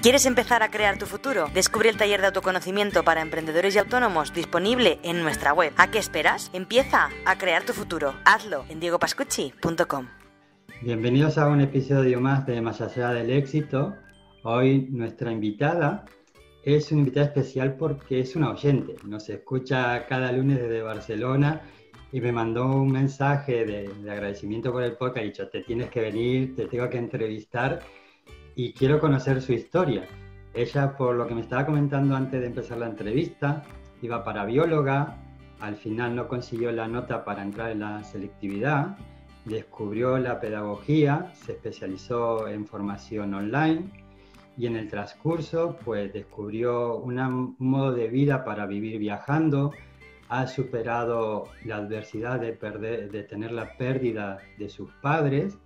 ¿Quieres empezar a crear tu futuro? Descubre el taller de autoconocimiento para emprendedores y autónomos disponible en nuestra web. ¿A qué esperas? Empieza a crear tu futuro. Hazlo en diegopascucci.com. Bienvenidos a un episodio más de Más allá del éxito. Hoy nuestra invitada es una invitada especial porque es una oyente. Nos escucha cada lunes desde Barcelona y me mandó un mensaje de agradecimiento por el podcast. Ha dicho, te tienes que venir, te tengo que entrevistar y quiero conocer su historia. Ella, por lo que me estaba comentando antes de empezar la entrevista, iba para bióloga, al final no consiguió la nota para entrar en la selectividad, descubrió la pedagogía, se especializó en formación online y en el transcurso pues descubrió un modo de vida para vivir viajando, ha superado la adversidad de tener la pérdida de sus padres.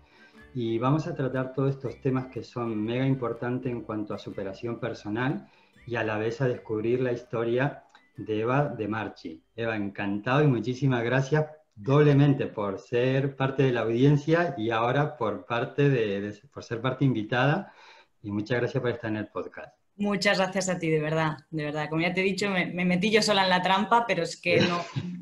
Y vamos a tratar todos estos temas que son mega importantes en cuanto a superación personal y a la vez a descubrir la historia de Eva de Marchi. Eva, encantado y muchísimas gracias doblemente por ser parte de la audiencia y ahora por por ser parte invitada, y muchas gracias por estar en el podcast. Muchas gracias a ti, de verdad, de verdad. Como ya te he dicho, me metí yo sola en la trampa, pero es que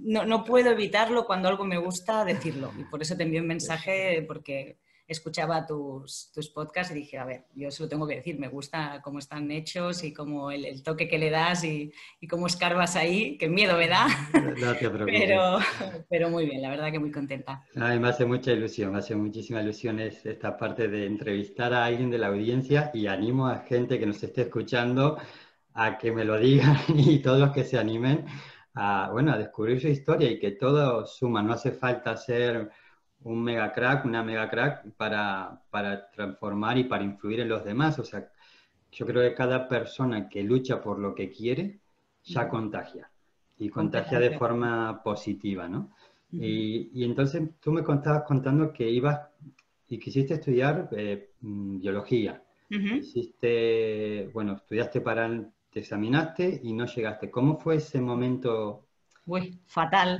no puedo evitarlo cuando algo me gusta decirlo. Y por eso te envié un mensaje, porque escuchaba tus podcasts y dije, a ver, yo se lo tengo que decir, me gusta cómo están hechos y cómo el toque que le das y cómo escarbas ahí, que miedo me da, No te preocupes. pero muy bien, la verdad que muy contenta. Ay, me hace mucha ilusión, me hace muchísima ilusión esta parte de entrevistar a alguien de la audiencia, y animo a gente que nos esté escuchando a que me lo digan y todos los que se animen a descubrir su historia, y que todo suma, no hace falta ser un mega crack, una mega crack para transformar y para influir en los demás. O sea, yo creo que cada persona que lucha por lo que quiere ya contagia, y contagia de forma positiva, ¿no? Y entonces tú me estabas contando que ibas y quisiste estudiar biología. Estudiaste te examinaste y no llegaste. ¿Cómo fue ese momento? Uy, fatal,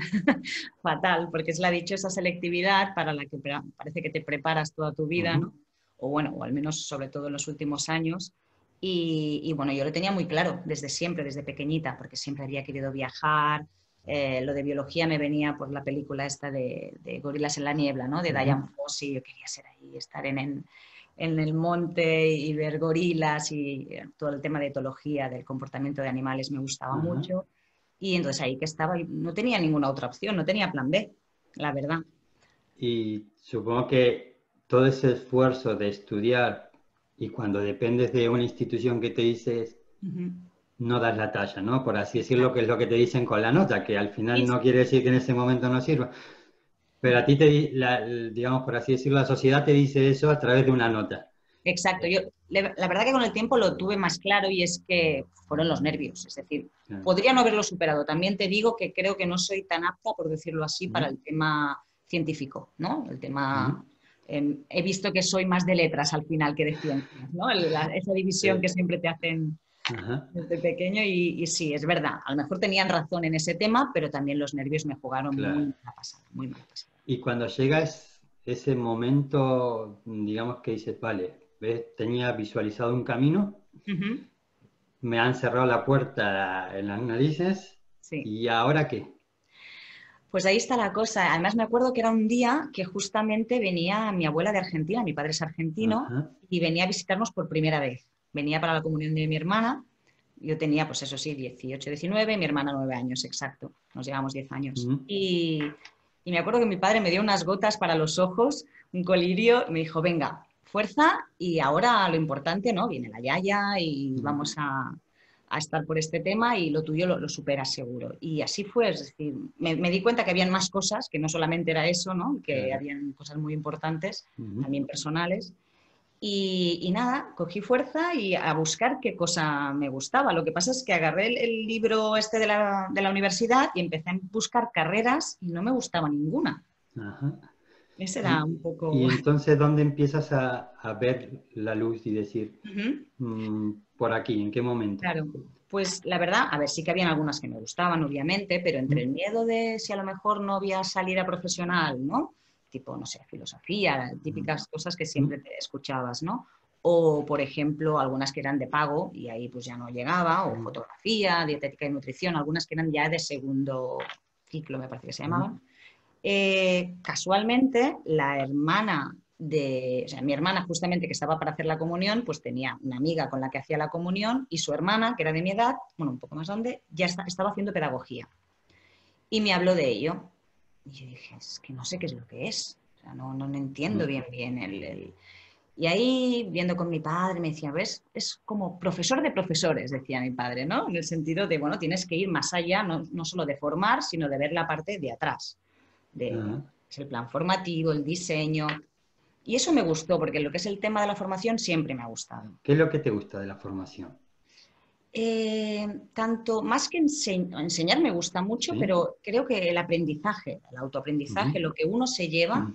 fatal, porque es la dichosa selectividad para la que parece que te preparas toda tu vida, ¿no? O al menos sobre todo en los últimos años. Y bueno, yo lo tenía muy claro desde siempre, desde pequeñita, porque siempre había querido viajar. Lo de biología me venía por la película esta de Gorilas en la niebla, ¿no? De Dian Fossey. Yo quería ser ahí, estar en el monte y ver gorilas, y todo el tema de etología, del comportamiento de animales me gustaba mucho. Y entonces ahí que estaba, no tenía ninguna otra opción, no tenía plan B, la verdad. Y supongo que todo ese esfuerzo de estudiar, y cuando dependes de una institución que te dices, no das la talla, ¿no? Por así decirlo, que es lo que te dicen con la nota, que al final no quiere decir que en ese momento no sirva. Pero a ti, digamos, por así decirlo, la sociedad te dice eso a través de una nota. Exacto. Yo, la verdad que con el tiempo lo tuve más claro, y es que fueron los nervios. Es decir, podría no haberlo superado. También te digo que creo que no soy tan apta, por decirlo así, para el tema científico, ¿no? El tema... he visto que soy más de letras al final que de ciencias, ¿no? Esa división que siempre te hacen desde pequeño, y sí, es verdad. A lo mejor tenían razón en ese tema, pero también los nervios me jugaron muy mal pasada, muy mal pasada. Y cuando llegas ese momento, digamos que dices, vale, ¿ves? Tenía visualizado un camino, me han cerrado la puerta en las narices, ¿y ahora qué? Pues ahí está la cosa. Además me acuerdo que era un día que justamente venía mi abuela de Argentina, mi padre es argentino, y venía a visitarnos por primera vez. Venía para la comunión de mi hermana. Yo tenía, pues eso sí, 18, 19, mi hermana 9 años, exacto. Nos llevamos 10 años. Y me acuerdo que mi padre me dio unas gotas para los ojos, un colirio, y me dijo, venga, fuerza, y ahora lo importante, ¿no? Viene la yaya y vamos a estar por este tema, y lo tuyo lo superas seguro. Y así fue, es decir, me di cuenta que habían más cosas, que no solamente era eso, ¿no? Que habían cosas muy importantes, también personales. Y nada, cogí fuerza y a buscar qué cosa me gustaba. Lo que pasa es que agarré el libro este de la universidad y empecé a buscar carreras y no me gustaba ninguna. Ese era un poco... Y entonces, ¿dónde empiezas a ver la luz y decir, por aquí, en qué momento? Claro, pues la verdad, a ver, sí que habían algunas que me gustaban, obviamente, pero entre el miedo de si a lo mejor no había salida profesional, ¿no? Tipo, no sé, filosofía, típicas cosas que siempre te escuchabas, ¿no? o, por ejemplo, algunas que eran de pago y ahí pues ya no llegaba, o fotografía, dietética y nutrición, algunas que eran ya de segundo ciclo, me parece que se llamaban. Casualmente, la hermana o sea, mi hermana justamente que estaba para hacer la comunión, pues tenía una amiga con la que hacía la comunión y su hermana, que era de mi edad, bueno, un poco más grande, ya estaba haciendo pedagogía. Y me habló de ello. Y yo dije, es que no sé qué es lo que es. O sea, no entiendo bien el... Y ahí, viendo con mi padre, me decía, ¿ves? Es como profesor de profesores, decía mi padre, ¿no? En el sentido de, bueno, tienes que ir más allá, no solo de formar, sino de ver la parte de atrás. Es el plan formativo, el diseño. Y eso me gustó, porque lo que es el tema de la formación siempre me ha gustado. ¿Qué es lo que te gusta de la formación? Tanto más que enseñar me gusta mucho, ¿sí? Pero creo que el aprendizaje, el autoaprendizaje, lo que uno se lleva,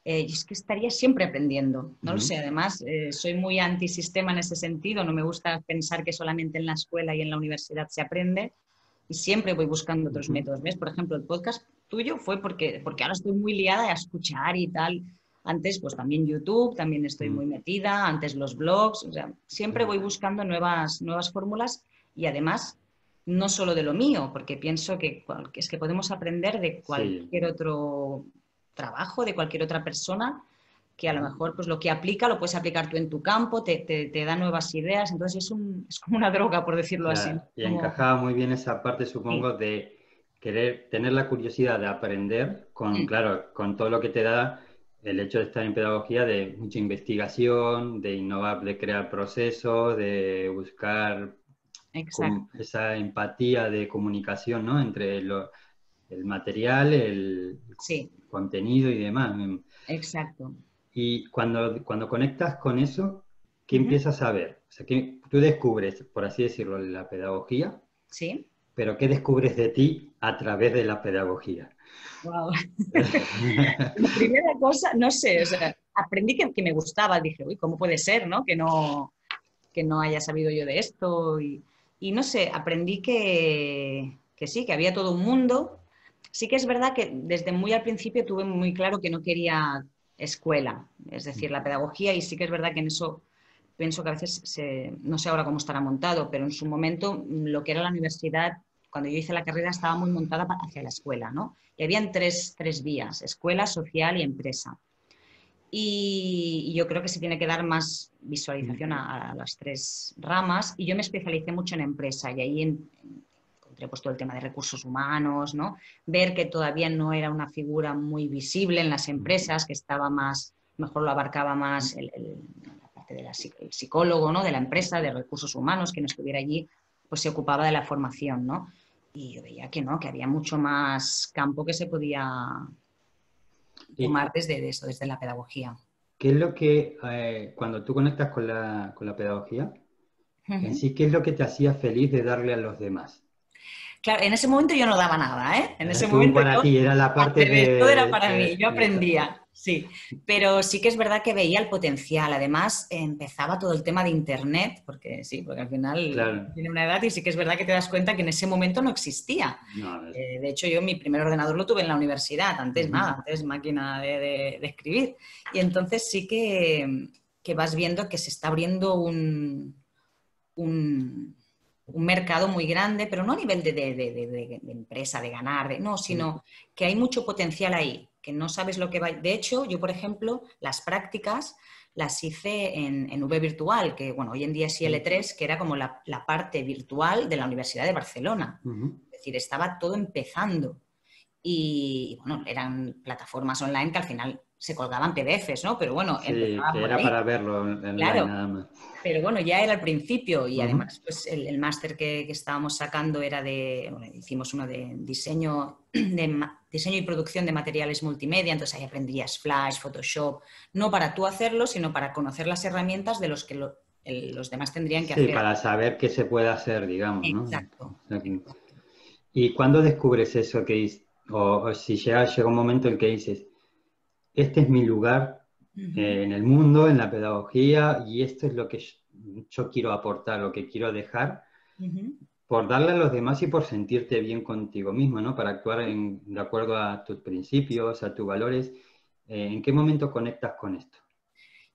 es que estaría siempre aprendiendo. No lo sé, además soy muy antisistema en ese sentido, no me gusta pensar que solamente en la escuela y en la universidad se aprende y siempre voy buscando otros métodos. ¿Ves? Por ejemplo, el podcast tuyo fue porque ahora estoy muy liada a escuchar y tal. Antes, pues también YouTube, también estoy muy metida, antes los blogs, o sea, siempre voy buscando nuevas fórmulas y además no solo de lo mío, porque pienso que es que podemos aprender de cualquier otro trabajo, de cualquier otra persona, que a lo mejor pues lo que aplica lo puedes aplicar tú en tu campo, te da nuevas ideas, entonces es como una droga, por decirlo así. Y encajaba muy bien esa parte, supongo, de querer tener la curiosidad de aprender, claro, con todo lo que te da el hecho de estar en pedagogía, de mucha investigación, de innovar, de crear procesos, de buscar esa empatía de comunicación, ¿no? Entre el material, el contenido y demás. Exacto. Y cuando conectas con eso, ¿qué empiezas a ver? O sea, que tú descubres, por así decirlo, la pedagogía, pero ¿qué descubres de ti a través de la pedagogía? Wow. La primera cosa, no sé, o sea, aprendí que me gustaba, dije, uy, ¿cómo puede ser, no? Que no haya sabido yo de esto y no sé, aprendí que sí, que había todo un mundo. Sí que es verdad que desde muy al principio tuve muy claro que no quería escuela, es decir, la pedagogía, y sí que es verdad que en eso pienso que a veces, no sé ahora cómo estará montado, pero en su momento lo que era la universidad, cuando yo hice la carrera, estaba muy montada hacia la escuela, ¿no? Y habían tres vías, escuela, social y empresa. Y yo creo que se tiene que dar más visualización a las tres ramas, y yo me especialicé mucho en empresa, y ahí encontré pues todo el tema de recursos humanos, ¿no? Ver que todavía no era una figura muy visible en las empresas, que estaba más, mejor lo abarcaba más la parte del psicólogo, ¿no? De la empresa, de recursos humanos, que no estuviera allí, pues se ocupaba de la formación, ¿no? Y yo veía que no, que había mucho más campo que se podía tomar desde eso, desde la pedagogía. ¿Qué es lo que, cuando tú conectas con la pedagogía, en sí, qué es lo que te hacía feliz de darle a los demás? Claro, en ese momento yo no daba nada, ¿eh? En ese momento para ti era la parte de... Todo era para mí, yo aprendía, sí. Pero sí que es verdad que veía el potencial. Además, empezaba todo el tema de Internet, porque al final tiene una edad y sí que es verdad que te das cuenta que en ese momento no existía. De hecho, yo mi primer ordenador lo tuve en la universidad, antes nada, antes máquina de escribir. Y entonces sí que vas viendo que se está abriendo un mercado muy grande, pero no a nivel de empresa, de ganar, no, sino que hay mucho potencial ahí, que no sabes lo que va. De hecho, yo, por ejemplo, las prácticas las hice en V Virtual, que bueno, hoy en día es IL3, que era como la parte virtual de la Universidad de Barcelona. Es decir, estaba todo empezando. Y bueno, eran plataformas online que al final se colgaban PDFs, ¿no? Pero bueno, empezaba que era para verlo online, claro, nada más. Pero bueno, ya era al principio y además pues el máster que estábamos sacando era hicimos uno de diseño y producción de materiales multimedia, entonces ahí aprendías Flash, Photoshop, no para tú hacerlo, sino para conocer las herramientas de los que los demás tendrían que hacer. Sí, para saber qué se puede hacer, digamos, ¿no? Exacto. ¿Y cuándo descubres eso o si llega un momento en que dices, este es mi lugar en el mundo, en la pedagogía, y esto es lo que yo quiero aportar, lo que quiero dejar, por darle a los demás y por sentirte bien contigo mismo, ¿no? Para actuar de acuerdo a tus principios, a tus valores? ¿En qué momento conectas con esto?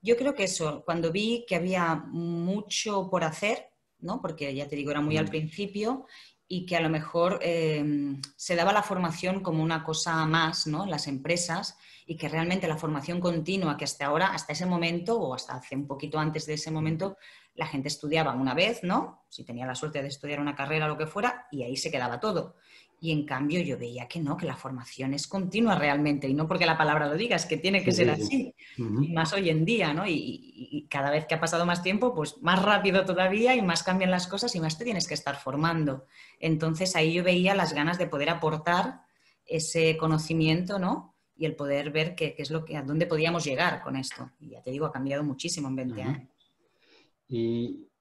Yo creo que eso, cuando vi que había mucho por hacer, ¿no? Porque ya te digo, era muy al principio y que a lo mejor se daba la formación como una cosa más, ¿no? En las empresas y que realmente la formación continua que hasta ahora, hasta ese momento o hasta hace un poquito antes de ese momento, la gente estudiaba una vez, ¿no? Si tenía la suerte de estudiar una carrera o lo que fuera y ahí se quedaba todo. Y en cambio yo veía que no, que la formación es continua realmente y no porque la palabra lo diga, es que tiene que ser así. Y más hoy en día, ¿no? Y cada vez que ha pasado más tiempo, pues más rápido todavía y más cambian las cosas y más te tienes que estar formando. Entonces ahí yo veía las ganas de poder aportar ese conocimiento, ¿no? Y el poder ver qué es lo que, a dónde podíamos llegar con esto. Y ya te digo, ha cambiado muchísimo en 20 años.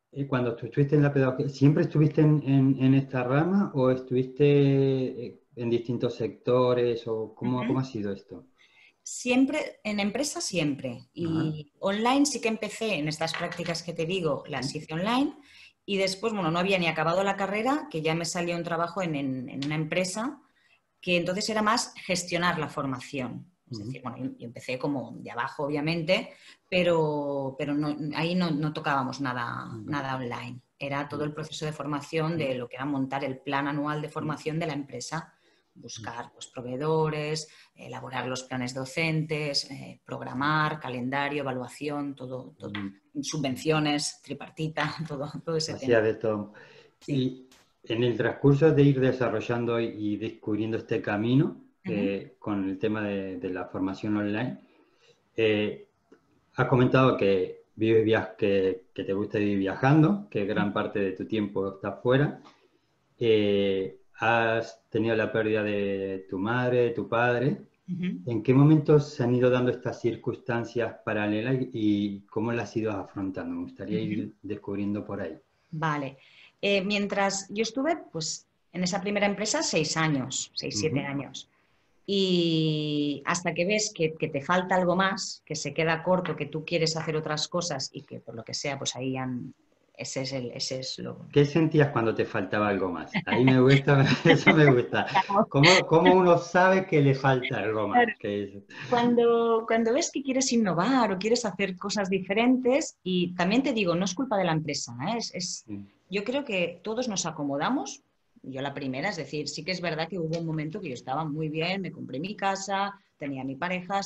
Y cuando tú estuviste en la pedagogía, ¿siempre estuviste en esta rama o estuviste en distintos sectores o cómo ha sido esto? Siempre, en empresa siempre. Y online sí que empecé en estas prácticas que te digo, las hice online. Y después, bueno, no había ni acabado la carrera, que ya me salió un trabajo en una empresa, que entonces era más gestionar la formación. Es decir, bueno, yo empecé como de abajo, obviamente, pero ahí no tocábamos nada online. Era todo el proceso de formación de lo que era montar el plan anual de formación de la empresa, buscar pues, proveedores, elaborar los planes docentes, programar, calendario, evaluación, todo, subvenciones, tripartita, todo ese tema. Hacía de todo. Sí. Y en el transcurso de ir desarrollando y descubriendo este camino, con el tema de la formación online, has comentado que que te gusta vivir viajando, que gran parte de tu tiempo está fuera. Has tenido la pérdida de tu madre, de tu padre. ¿En qué momentos se han ido dando estas circunstancias paralelas y cómo las has ido afrontando? Me gustaría ir descubriendo por ahí. Vale. Mientras yo estuve, pues, en esa primera empresa 6 años, 6, 7 años. Y hasta que ves que te falta algo más, que se queda corto, que tú quieres hacer otras cosas y que por lo que sea, pues ahí ese es lo... ¿Qué sentías cuando te faltaba algo más? Ahí me gusta, eso me gusta. ¿Cómo uno sabe que le falta algo más? Cuando ves que quieres innovar o quieres hacer cosas diferentes, y también te digo, no es culpa de la empresa, ¿eh? Yo creo que todos nos acomodamos, yo la primera, es decir, sí que es verdad que hubo un momento que yo estaba muy bien, me compré mi casa, tenía mi pareja,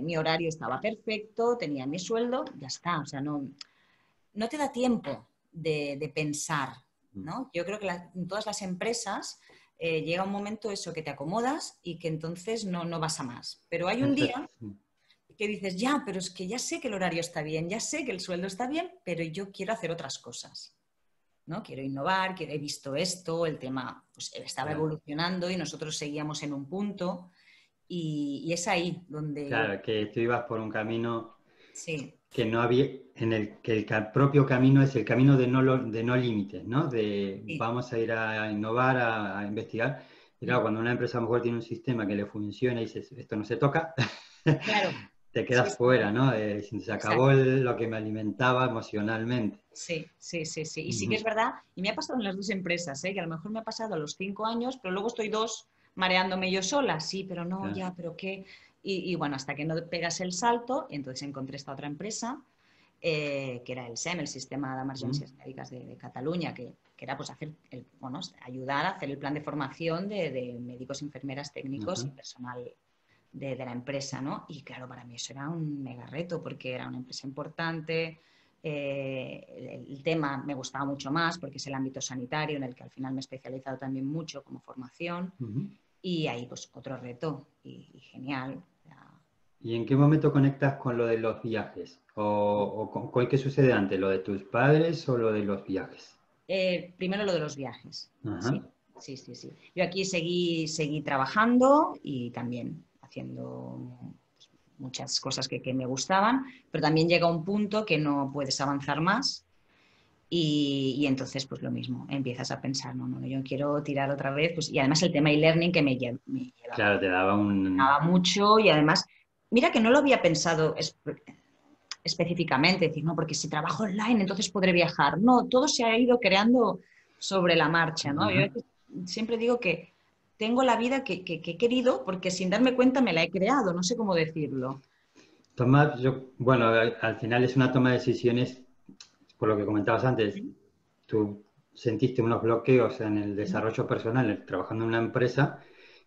mi horario estaba perfecto, tenía mi sueldo, ya está, o sea, no te da tiempo de pensar, ¿no? Yo creo que en todas las empresas llega un momento eso que te acomodas y que entonces no vas a más. Pero hay un día que dices, ya, pero es que ya sé que el horario está bien, ya sé que el sueldo está bien, pero yo quiero hacer otras cosas, ¿no? Quiero innovar, he visto esto, el tema pues, estaba evolucionando y nosotros seguíamos en un punto y es ahí donde... Claro, que tú ibas por un camino... Sí. Que no había, en el que el propio camino es el camino de no límites, ¿no? Vamos a ir a innovar, a investigar. Y claro, cuando una empresa a lo mejor tiene un sistema que le funciona y dices, esto no se toca, Claro. te quedas fuera, ¿no? Se acabó lo que me alimentaba emocionalmente. Sí. Y sí que es verdad, y me ha pasado en las dos empresas, que a lo mejor me ha pasado a los 5 años, pero luego estoy 2 mareándome yo sola, sí, pero no, claro. Ya, pero qué... Y bueno, hasta que no pegas el salto, entonces encontré esta otra empresa, que era el SEM, el Sistema de Emergències Mèdiques de Cataluña, que era pues ayudar a hacer el plan de formación de médicos, enfermeras, técnicos y personal de la empresa, ¿no? Y claro, para mí eso era un mega reto, porque era una empresa importante, el tema me gustaba mucho más, porque es el ámbito sanitario, en el que al final me he especializado también mucho como formación, y ahí pues otro reto, y genial. ¿Y en qué momento conectas con lo de los viajes? ¿O qué sucede antes, lo de tus padres o lo de los viajes? Primero lo de los viajes, sí. Yo aquí seguí trabajando y también haciendo muchas cosas que me gustaban, pero también llega un punto que no puedes avanzar más y entonces pues lo mismo, empiezas a pensar, no, yo quiero tirar otra vez, pues, y además el tema e-learning que me lleva. Claro, te daba mucho y además, mira que no lo había pensado específicamente, decir, no, porque si trabajo online entonces podré viajar. No, todo se ha ido creando sobre la marcha, ¿no? Yo siempre digo que tengo la vida que he querido porque sin darme cuenta me la he creado, no sé cómo decirlo. Bueno, al final es una toma de decisiones, por lo que comentabas antes, tú sentiste unos bloqueos en el desarrollo personal, trabajando en una empresa,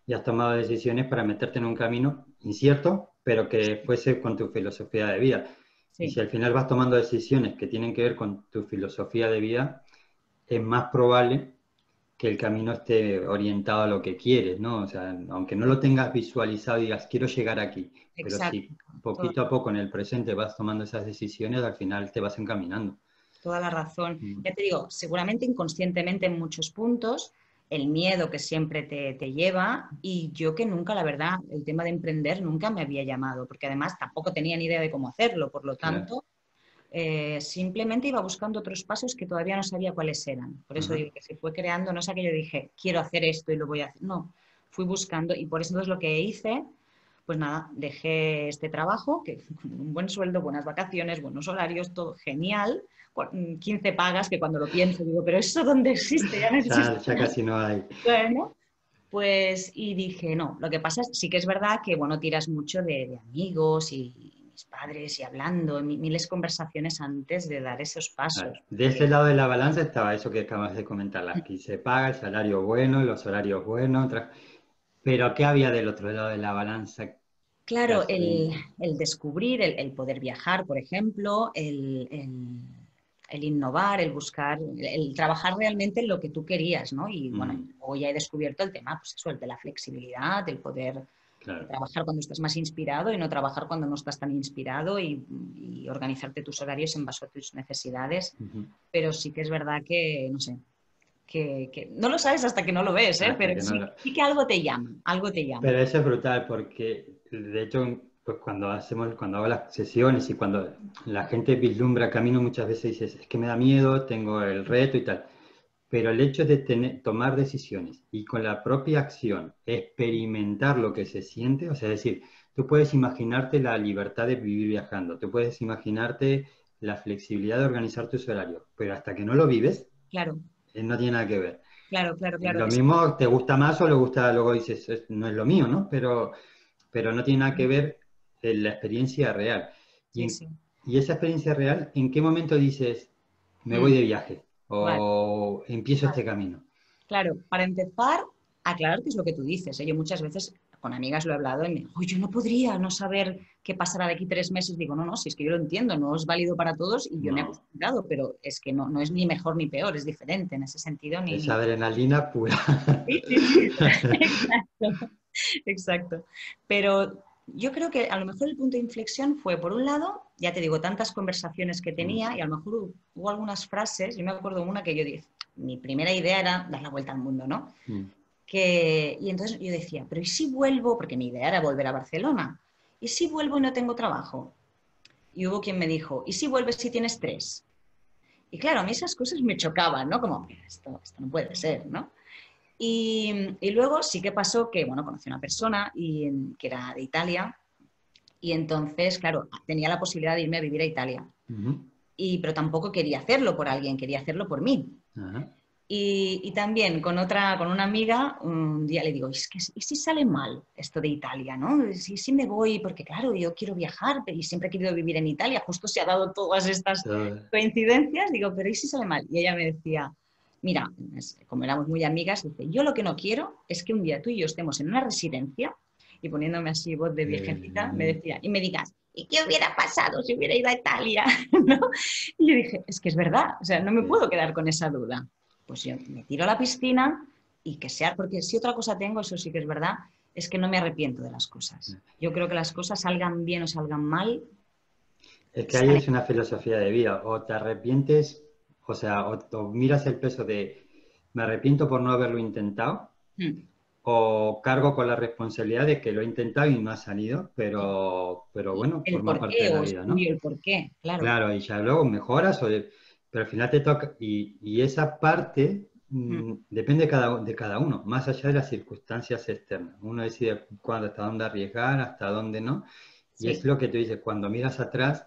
y has tomado decisiones para meterte en un camino incierto, pero que fuese con tu filosofía de vida. Y Sí, si al final vas tomando decisiones que tienen que ver con tu filosofía de vida, es más probable que el camino esté orientado a lo que quieres, ¿no? O sea, aunque no lo tengas visualizado y digas, quiero llegar aquí, pero exacto. si poquito a poco en el presente vas tomando esas decisiones, al final te vas encaminando. Toda la razón. Mm. Ya te digo, seguramente inconscientemente en muchos puntos, el miedo que siempre te lleva y yo que nunca, la verdad, el tema de emprender nunca me había llamado, porque además tampoco tenía ni idea de cómo hacerlo, por lo Claro. tanto, simplemente iba buscando otros pasos que todavía no sabía cuáles eran. Por eso Ajá. digo que se fue creando, no es que yo dije, quiero hacer esto y lo voy a hacer, no, fui buscando y por eso es lo que hice. Pues nada, dejé este trabajo, que con un buen sueldo, buenas vacaciones, buenos horarios, todo genial, 15 pagas, que cuando lo pienso digo, pero ¿eso dónde existe? Ya no existe. Ya casi no hay. Bueno, pues y dije, no, lo que pasa es sí que es verdad que, bueno, tiras mucho de amigos y mis padres y hablando, miles de conversaciones antes de dar esos pasos. De ese lado de la balanza estaba eso que acabas de comentar, aquí se paga, el salario bueno, los horarios buenos, pero ¿qué había del otro lado de la balanza? Que Claro, así, el descubrir, el poder viajar, por ejemplo, el innovar, el buscar, el trabajar realmente en lo que tú querías, ¿no? Y bueno, luego ya he descubierto el tema, pues eso, el de la flexibilidad, el poder claro. trabajar cuando estás más inspirado y no trabajar cuando no estás tan inspirado y organizarte tus horarios en base a tus necesidades. Ujú. Pero sí que es verdad que, no sé, que no lo sabes hasta que no lo ves, ¿eh? Hasta Pero que no sí, lo... sí que algo te llama, algo te llama. Pero eso es brutal porque, de hecho, pues cuando hago las sesiones y cuando la gente vislumbra camino, muchas veces dices, es que me da miedo, tengo el reto y tal. Pero el hecho de tomar decisiones y con la propia acción experimentar lo que se siente, o sea, es decir, tú puedes imaginarte la libertad de vivir viajando, tú puedes imaginarte la flexibilidad de organizar tus horarios, pero hasta que no lo vives, Claro, no tiene nada que ver. claro, claro, claro. Lo mismo te gusta más o le gusta, luego dices, No es lo mío", ¿no? Pero no tiene nada que ver en la experiencia real. Sí, sí. Y esa experiencia real, ¿en qué momento dices, me voy Mm, de viaje vale, o empiezo vale. este camino? Claro, para empezar, aclarar qué es lo que tú dices, ¿eh? Yo muchas veces con amigas lo he hablado y me digo, "Uy, yo no podría no saber qué pasará de aquí 3 meses". Digo, no, no, si es que yo lo entiendo, no es válido para todos y yo me he No, acostumbrado, pero es que no, no es ni mejor ni peor, es diferente en ese sentido, es ni... adrenalina pura. Sí, sí, sí, exacto, exacto. Pero yo creo que a lo mejor el punto de inflexión fue, por un lado, ya te digo, tantas conversaciones que Mm, tenía y a lo mejor hubo algunas frases, yo me acuerdo de una que yo dije, mi primera idea era dar la vuelta al mundo, ¿no? mm. Y entonces yo decía, pero ¿y si vuelvo? Porque mi idea era volver a Barcelona. ¿Y si vuelvo y no tengo trabajo? Y hubo quien me dijo, ¿y si vuelves si tienes tres? Y claro, a mí esas cosas me chocaban, ¿no? Como, esto no puede ser, ¿no? Y luego sí que pasó que, bueno, conocí a una persona que era de Italia y entonces, claro, tenía la posibilidad de irme a vivir a Italia. Ujú. Pero tampoco quería hacerlo por alguien, quería hacerlo por mí. Ajá. Y también con una amiga, un día le digo, ¿y si sale mal esto de Italia, ¿no? Si me voy, porque claro, yo quiero viajar y siempre he querido vivir en Italia, justo se ha dado todas estas Todo- coincidencias, digo, pero ¿y si sale mal? Y ella me decía, mira, como éramos muy amigas, dice, yo lo que no quiero es que un día tú y yo estemos en una residencia y poniéndome así voz de viejecita, me eh, decía, y me digas, ¿y qué hubiera pasado si hubiera ido a Italia? ¿No? Y yo dije, es que es verdad, o sea, no me sí. puedo quedar con esa duda. Pues yo me tiro a la piscina y que sea, porque si otra cosa tengo, eso sí que es verdad, es que no me arrepiento de las cosas. Yo creo que las cosas salgan bien o salgan mal, Es que ahí salen. es una filosofía de vida. O te arrepientes, o sea, o miras el peso de me arrepiento por no haberlo intentado, Mm. o cargo con la responsabilidad de que lo he intentado y no ha salido, pero bueno, El forma por parte de qué la o vida, ¿no? estudio el por qué, claro. Claro, y ya luego mejoras, pero al final te toca, y esa parte Mm. depende de cada uno, más allá de las circunstancias externas. Uno decide cuándo, hasta dónde arriesgar, hasta dónde no, y es Sí. lo que tú dices, cuando miras atrás,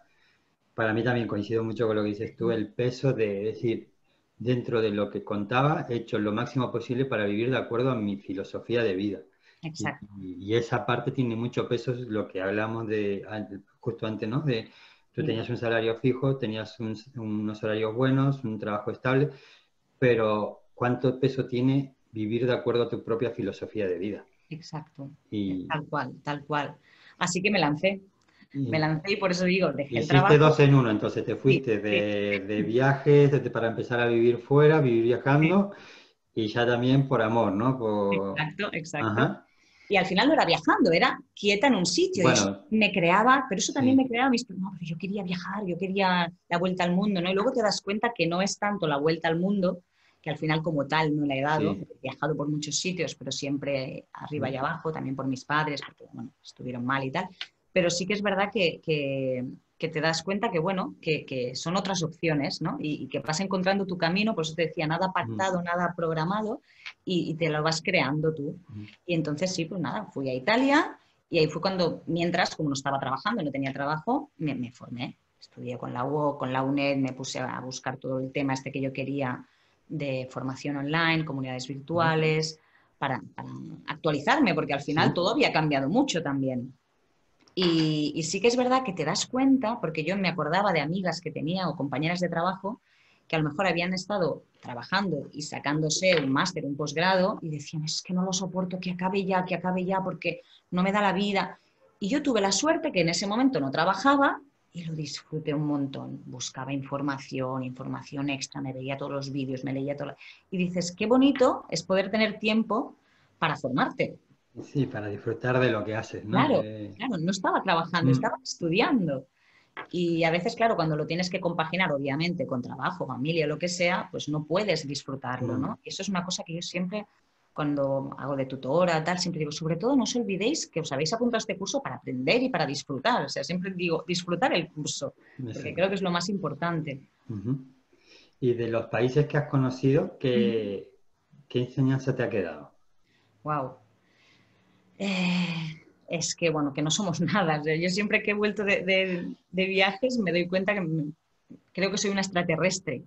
para mí también coincido mucho con lo que dices tú, el peso de decir, dentro de lo que contaba, he hecho lo máximo posible para vivir de acuerdo a mi filosofía de vida. Y, Exacto. y esa parte tiene mucho peso, es lo que hablamos de justo antes, ¿no? Tú tenías un salario fijo, tenías unos horarios buenos, un trabajo estable, pero ¿cuánto peso tiene vivir de acuerdo a tu propia filosofía de vida? Exacto, Y, tal cual, tal cual. Así que me lancé y y por eso digo, dejé el hiciste trabajo. dos en uno, entonces te Sí, fuiste sí, de viajes para empezar a vivir fuera, vivir sí, viajando, y ya también por amor, ¿no? exacto, exacto. Ajá. Y al final no era viajando, era quieta en un sitio y eso Bueno, me creaba, pero eso también sí. me creaba no, pero yo quería viajar, yo quería la vuelta al mundo, ¿no? Y luego te das cuenta que no es tanto la vuelta al mundo, que al final como tal no la he dado, Sí. he viajado por muchos sitios, pero siempre arriba y abajo, también por mis padres, porque bueno, estuvieron mal y tal, pero sí que es verdad que te das cuenta que, bueno, que son otras opciones, ¿no? Y que vas encontrando tu camino, por eso te decía, nada pactado, nada programado, y te lo vas creando tú. Y entonces sí, pues nada, fui a Italia y ahí fue cuando, mientras, como no estaba trabajando, no tenía trabajo, me formé. Estudié con la UO, con la UNED, me puse a buscar todo el tema este que yo quería de formación online, comunidades virtuales, para actualizarme, porque al final Sí. todo había cambiado mucho también. Y sí que es verdad que te das cuenta, porque yo me acordaba de amigas que tenía o compañeras de trabajo que a lo mejor habían estado trabajando y sacándose un máster, un posgrado, y decían, es que no lo soporto, que acabe ya, porque no me da la vida. Y yo tuve la suerte que en ese momento no trabajaba y lo disfruté un montón. Buscaba información, información extra, me veía todos los vídeos, me leía todo. Y dices, qué bonito es poder tener tiempo para formarte. Sí, para disfrutar de lo que haces, ¿no? Claro, claro, no estaba trabajando, Mm, estaba estudiando. Y a veces, claro, cuando lo tienes que compaginar, obviamente, con trabajo, familia, lo que sea, pues no puedes disfrutarlo, mm. ¿no? Y eso es una cosa que yo siempre, cuando hago de tutora, tal, siempre digo, sobre todo no os olvidéis que os habéis apuntado a este curso para aprender y para disfrutar. O sea, siempre digo, disfrutar el curso, porque Eso. creo que es lo más importante. Ujú. Y de los países que has conocido, ¿qué enseñanza te ha quedado? Wow. Es que, bueno, que no somos nada. O sea, yo siempre que he vuelto de viajes me doy cuenta que creo que soy una extraterrestre,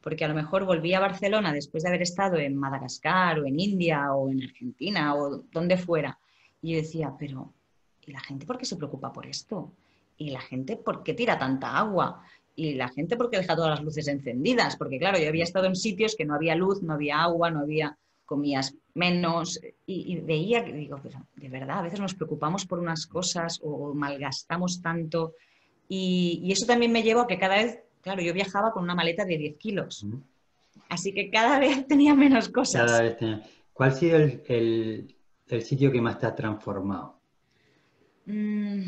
porque a lo mejor volví a Barcelona después de haber estado en Madagascar o en India o en Argentina o donde fuera. Y yo decía, pero ¿y la gente por qué se preocupa por esto? ¿Y la gente por qué tira tanta agua? ¿Y la gente por qué deja todas las luces encendidas? Porque claro, yo había estado en sitios que no había luz, no había agua, no había comías menos y veía que digo, pero de verdad, a veces nos preocupamos por unas cosas o malgastamos tanto y eso también me llevó a que cada vez, claro, yo viajaba con una maleta de 10 kilos, Ujú. así que cada vez tenía menos Cada cosas. vez ¿Cuál ha sido el sitio que más te ha transformado? Mm,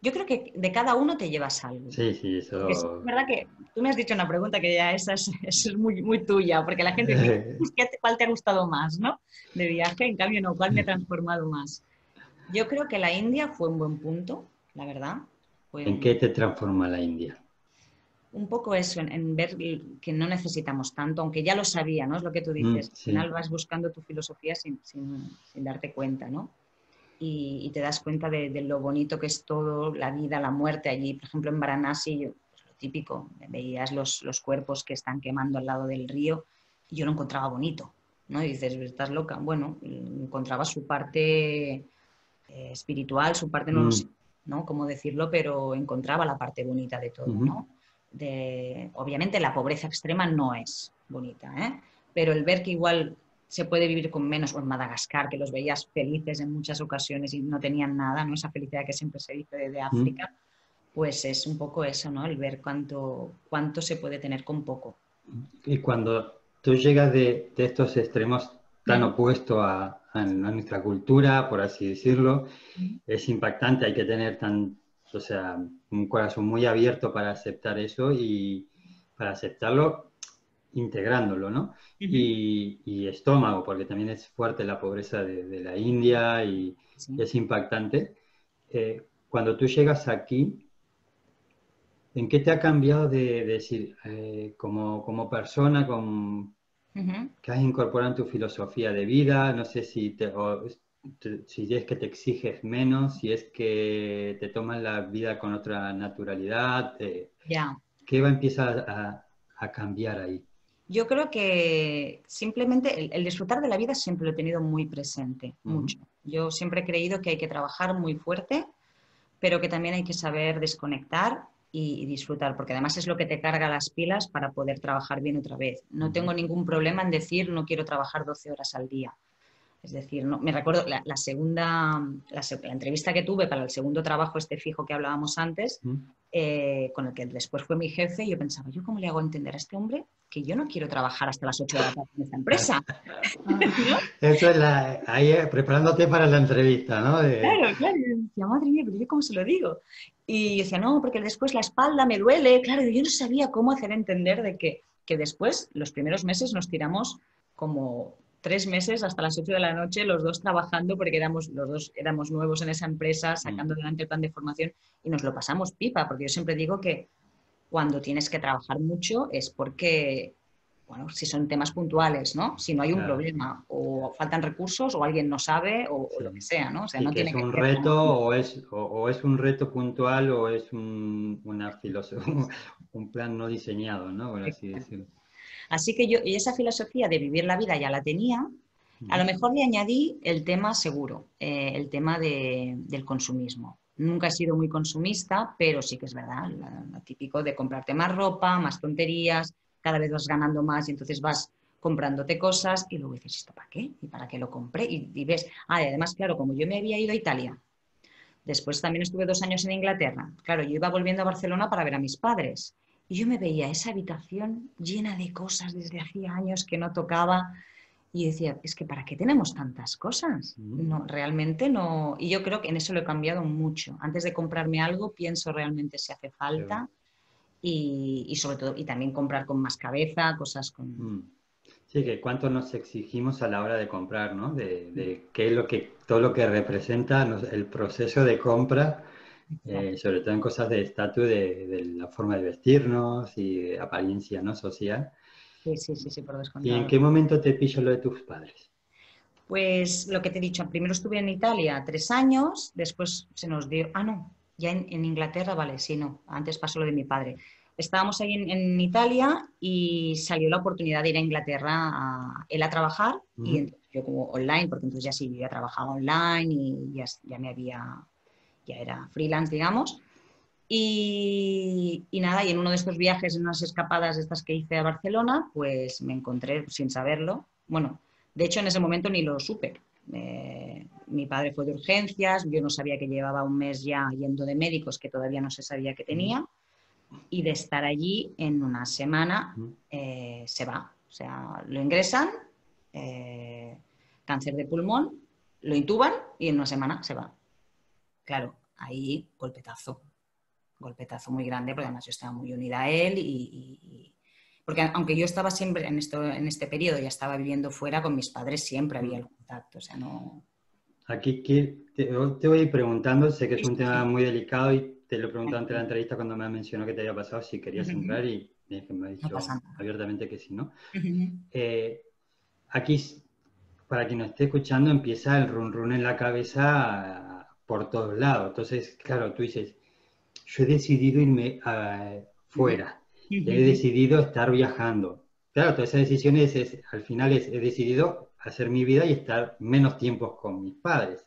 yo creo que de cada uno te llevas algo. Sí, sí, Porque sí, es eso. verdad que tú me has dicho una pregunta que ya esa es muy, muy tuya, porque la gente dice, ¿cuál te ha gustado más, no? De viaje, en cambio, no, ¿cuál me ha transformado más? Yo creo que la India fue un buen punto, la verdad. Fue ¿En qué te transforma la India? un poco eso, en ver que no necesitamos tanto, aunque ya lo sabía, ¿no? Es lo que tú dices. Al Sí. final vas buscando tu filosofía sin darte cuenta, ¿no? Y te das cuenta de lo bonito que es todo, la vida, la muerte allí. Por ejemplo, en Varanasi, pues lo típico, veías los cuerpos que están quemando al lado del río y yo lo encontraba bonito, ¿no? Y dices, estás loca. Bueno, encontraba su parte espiritual, su parte, no lo sé, Mm, ¿no? Cómo decirlo, pero encontraba la parte bonita de todo, ujú. ¿no? Obviamente la pobreza extrema no es bonita, ¿eh? Pero el ver que igual se puede vivir con menos, o en Madagascar, que los veías felices en muchas ocasiones y no tenían nada, ¿no? Esa felicidad que siempre se dice de Mm. África, pues es un poco eso, ¿no? El ver cuánto se puede tener con poco. Y cuando tú llegas de estos extremos tan Mm. opuestos a nuestra cultura, por así decirlo, es impactante, hay que tener o sea, un corazón muy abierto para aceptar eso y para aceptarlo integrándolo, ¿no? Ujú. Y estómago, porque también es fuerte la pobreza de la India y Sí. es impactante. Cuando tú llegas aquí, ¿en qué te ha cambiado de decir, como persona, Ujú. que has incorporado en tu filosofía de vida? No sé si es que te exiges menos, si es que te tomas la vida con otra naturalidad. Ya. ¿Qué va a empezar a cambiar ahí? Yo creo que simplemente el disfrutar de la vida siempre lo he tenido muy presente, Ujú. mucho. Yo siempre he creído que hay que trabajar muy fuerte pero que también hay que saber desconectar y disfrutar, porque además es lo que te carga las pilas para poder trabajar bien otra vez. No tengo ningún problema en decir no quiero trabajar 12 horas al día. Es decir, no, me recuerdo la entrevista que tuve para el segundo trabajo, este fijo que hablábamos antes, con el que después fue mi jefe, y yo pensaba, ¿yo cómo le hago entender a este hombre que yo no quiero trabajar hasta las 8 de la tarde en esta empresa? ¿No? Eso es ahí preparándote para la entrevista, ¿no? Claro, claro. Y yo decía, madre mía, pero ¿yo cómo se lo digo? Y yo decía, no, porque después la espalda me duele. Claro, yo no sabía cómo hacer entender de que después, los primeros meses, nos tiramos como 3 meses hasta las 8 de la noche, los dos trabajando, porque los dos éramos nuevos en esa empresa, sacando adelante el plan de formación, y nos lo pasamos pipa, porque yo siempre digo que cuando tienes que trabajar mucho es porque, bueno, si son temas puntuales, ¿no? Si no hay un problema, o faltan recursos, o alguien no sabe, o lo que sea, ¿no? O sea, sí, no que tiene es que un ser reto, o es un reto puntual, o es una filosofía, un plan no diseñado, ¿no? Por así decirlo. Así que yo, y esa filosofía de vivir la vida ya la tenía. A lo mejor le añadí el tema seguro, el tema del consumismo. Nunca he sido muy consumista, pero sí que es verdad, lo típico de comprarte más ropa, más tonterías, cada vez vas ganando más y entonces vas comprándote cosas y luego dices, ¿esto para qué? ¿Y para qué lo compré? Y ves, y además, claro, como yo me había ido a Italia, después también estuve 2 años en Inglaterra, claro, yo iba volviendo a Barcelona para ver a mis padres y yo me veía esa habitación llena de cosas desde hacía años que no tocaba. Y decía, es que ¿para qué tenemos tantas cosas? No, realmente no. Y yo creo que en eso lo he cambiado mucho. Antes de comprarme algo, pienso realmente si hace falta y sobre todo, y también comprar con más cabeza, cosas con... Sí, que cuánto nos exigimos a la hora de comprar, ¿no? De qué es todo lo que representa el proceso de compra, sobre todo en cosas de estatus, de la forma de vestirnos y de apariencia, ¿no? Social. Sí, por ¿Y en descontado. qué momento te pilló lo de tus padres? Pues lo que te he dicho, primero estuve en Italia 3 años, después se nos dio, no, ya en Inglaterra, vale, sí, no, antes pasó lo de mi padre. Estábamos ahí en Italia y salió la oportunidad de ir a Inglaterra él a trabajar y entonces yo como online, porque entonces ya sí, yo ya trabajaba online y ya me había, ya era freelance, digamos. Y nada, y en uno de estos viajes, en unas escapadas de estas que hice a Barcelona, pues me encontré sin saberlo. Bueno, de hecho en ese momento ni lo supe. Mi padre fue de urgencias, yo no sabía que llevaba un mes ya yendo de médicos que todavía no se sabía que tenía. Y de estar allí en una semana se va. O sea, lo ingresan, cáncer de pulmón, lo intuban y en una semana se va. Claro, ahí golpetazo muy grande, porque además yo estaba muy unida a él porque aunque yo estaba siempre en este periodo, ya estaba viviendo fuera con mis padres, siempre había el contacto, o sea, no... Aquí te voy a ir preguntando, sé que es un tema muy delicado y te lo he preguntado antes de la entrevista cuando me mencionó que te había pasado si querías entrar y me ha No pasa dicho nada. abiertamente que sí, ¿no? Aquí, para quien nos esté escuchando, empieza el run run en la cabeza por todos lados. Entonces, claro, tú dices, yo he decidido irme fuera, he decidido estar viajando. Claro, todas esas decisiones al final he decidido hacer mi vida y estar menos tiempo con mis padres,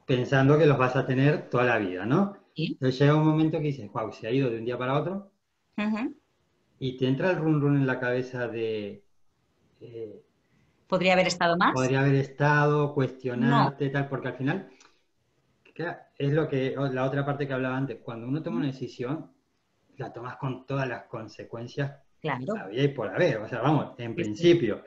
pensando que los vas a tener toda la vida, ¿no? ¿Sí? Entonces llega un momento que dices, wow, se ha ido de un día para otro y te entra el run run en la cabeza de... ¿Podría haber estado más? podría haber estado, No. cuestionarte, tal, porque al final, claro, es la otra parte que hablaba antes, cuando uno toma una decisión, la tomas con todas las consecuencias Claro. había y por haber, o sea, vamos, en Sí, sí. principio.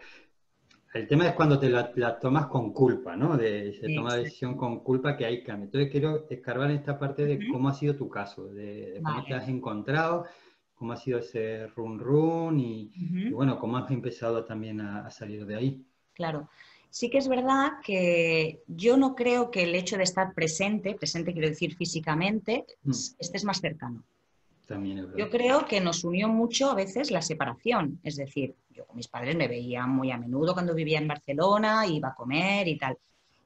El tema es cuando te la tomas con culpa, ¿no? Se toma la decisión Exacto. con culpa que hay cambio. Entonces quiero escarbar en esta parte de cómo ha sido tu caso, de cómo te Vale. has encontrado, cómo ha sido ese run run y bueno, cómo has empezado también a salir de ahí. Claro. Sí que es verdad que yo no creo que el hecho de estar presente quiero decir físicamente, estés más cercano. También es verdad. Yo creo que nos unió mucho a veces la separación. Es decir, yo con mis padres me veía muy a menudo cuando vivía en Barcelona, iba a comer y tal.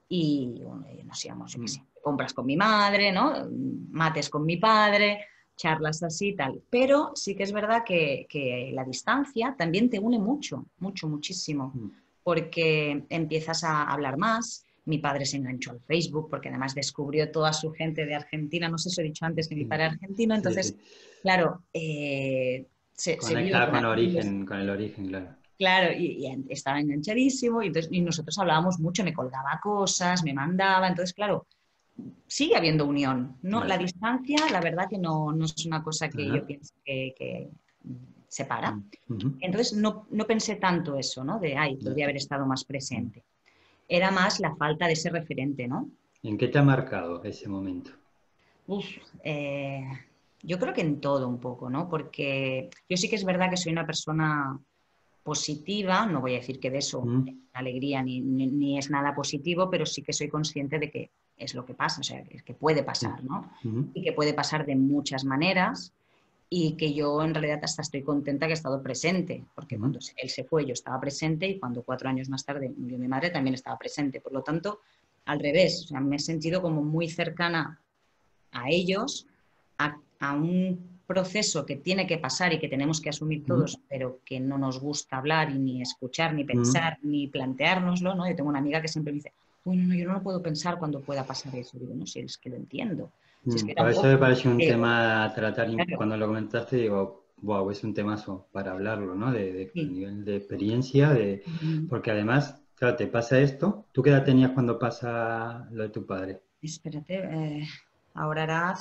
Y bueno, nos íbamos, yo qué sé, compras con mi madre, ¿no? Mates con mi padre, charlas así y tal. Pero sí que es verdad que la distancia también te une mucho, mucho, muchísimo. Porque empiezas a hablar más, Mi padre se enganchó al Facebook porque además descubrió toda su gente de Argentina. No sé si he dicho antes que mi padre era argentino. Sí, Entonces, sí. claro, se vio Conectada con amigos. con el origen, claro. Claro, y estaba enganchadísimo y nosotros hablábamos mucho, me colgaba cosas, me mandaba, entonces claro, sigue habiendo unión, ¿no? La Vale. distancia, la verdad que no es una cosa que yo Ajá. pienso que separa. Ujú. Entonces no pensé tanto eso, ¿no? De, ay, Ya. podría haber estado más presente. Era más la falta de ese referente, ¿no? ¿En qué te ha marcado ese momento? Uf, yo creo que en todo un poco, ¿no? Porque yo sí que es verdad que soy una persona positiva, no voy a decir que de eso es Mm, alegría ni es nada positivo, pero sí que soy consciente de que es lo que pasa, o sea, es que puede sí. pasar, ¿no? Ujú. Y que puede pasar de muchas maneras y que yo en realidad hasta estoy contenta que he estado presente, porque Ujú. cuando él se fue yo estaba presente y cuando 4 años más tarde murió mi madre también estaba presente. Por lo tanto, al revés, o sea, me he sentido como muy cercana a ellos, a un proceso que tiene que pasar y que tenemos que asumir Ujú. todos, pero que no nos gusta hablar y ni escuchar, ni Ujú. pensar, ni planteárnoslo, ¿no? Yo tengo una amiga que siempre me dice, uy, no, yo no lo puedo pensar cuando pueda pasar eso. Digo, no, si es que lo entiendo. Si es que Por eso me tampoco... parece un tema a tratar, claro, cuando lo comentaste, digo, wow, es un temazo para hablarlo, ¿no? A sí. nivel de experiencia, Mm, porque además, claro, te pasa esto. ¿Tú qué edad tenías cuando pasa lo de tu padre? espérate, ahora hará,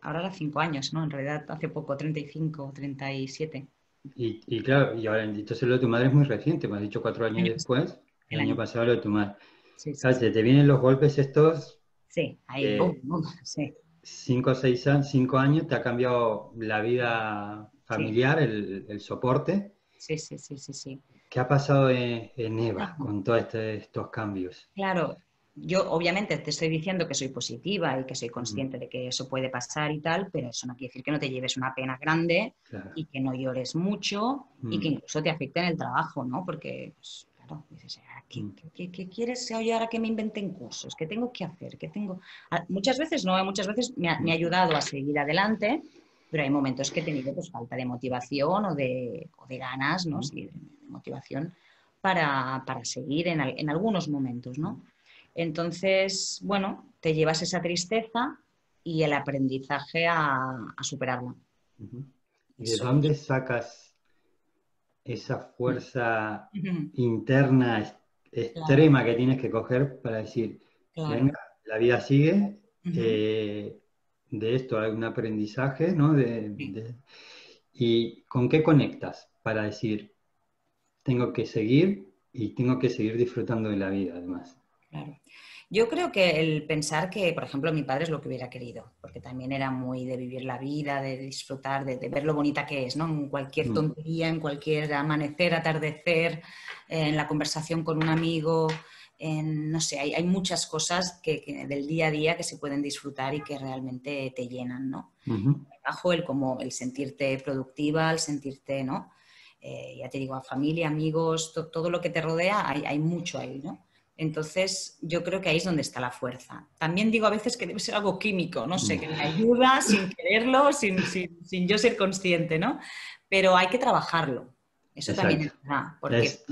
ahora hará 5 años, ¿no? En realidad hace poco, 35, 37 Y claro, y ahora entonces lo de tu madre es muy reciente, me has dicho 4 años años. después, el El año año. pasado lo de tu madre. Sí, sí, Claro, sí. te vienen los golpes estos, Sí, ahí, boom, que boom, sí, 5 o 6 años, 5 años te ha cambiado la vida sí, familiar, el soporte. sí, sí, sí, sí, sí. ¿Qué ha pasado en Eva con todos estos cambios? Claro, yo obviamente te estoy diciendo que soy positiva y que soy Mm, consciente de que eso puede pasar y tal, pero eso no quiere decir que no te lleves una pena grande claro. y que no llores mucho y que Mm, incluso te afecte en el trabajo, ¿no? Porque, pues, claro, dices, mm, ¿qué quieres? Oye, ahora que me inventen cursos, ¿qué tengo que hacer? ¿Qué tengo? Muchas veces no, muchas veces me ha mm, ayudado a seguir adelante, pero hay momentos que he tenido pues, falta de motivación o de ganas, ¿no? mm, Sí, de motivación para seguir en algunos momentos, mm, ¿no? Entonces, bueno, te llevas esa tristeza y el aprendizaje a superarla. ujú. ¿Y de Eso dónde sacas esa es. fuerza Ujú. interna Claro, extrema que tienes que coger para decir, claro. venga, la vida sigue, Ujú. eh, de esto hay un aprendizaje, ¿no? Sí, ¿Y con qué conectas para decir, tengo que seguir y tengo que seguir disfrutando de la vida, además? claro. Yo creo que el pensar que, por ejemplo, mi padre es lo que hubiera querido, porque también era muy de vivir la vida, de disfrutar, de ver lo bonita que es, ¿no? En cualquier Mm, tontería, en cualquier amanecer, atardecer, en la conversación con un amigo, no sé, hay muchas cosas del día a día que se pueden disfrutar y que realmente te llenan, ¿no? ujú. Bajo como el sentirte productiva, el sentirte, ¿no? Ya te digo, a familia, amigos, todo lo que te rodea, hay mucho ahí, ¿no? Entonces, yo creo que ahí es donde está la fuerza. También digo a veces que debe ser algo químico, no sé, que me ayuda sin quererlo, sin yo ser consciente, ¿no? Pero hay que trabajarlo. Eso también Exacto. es verdad, porque Es,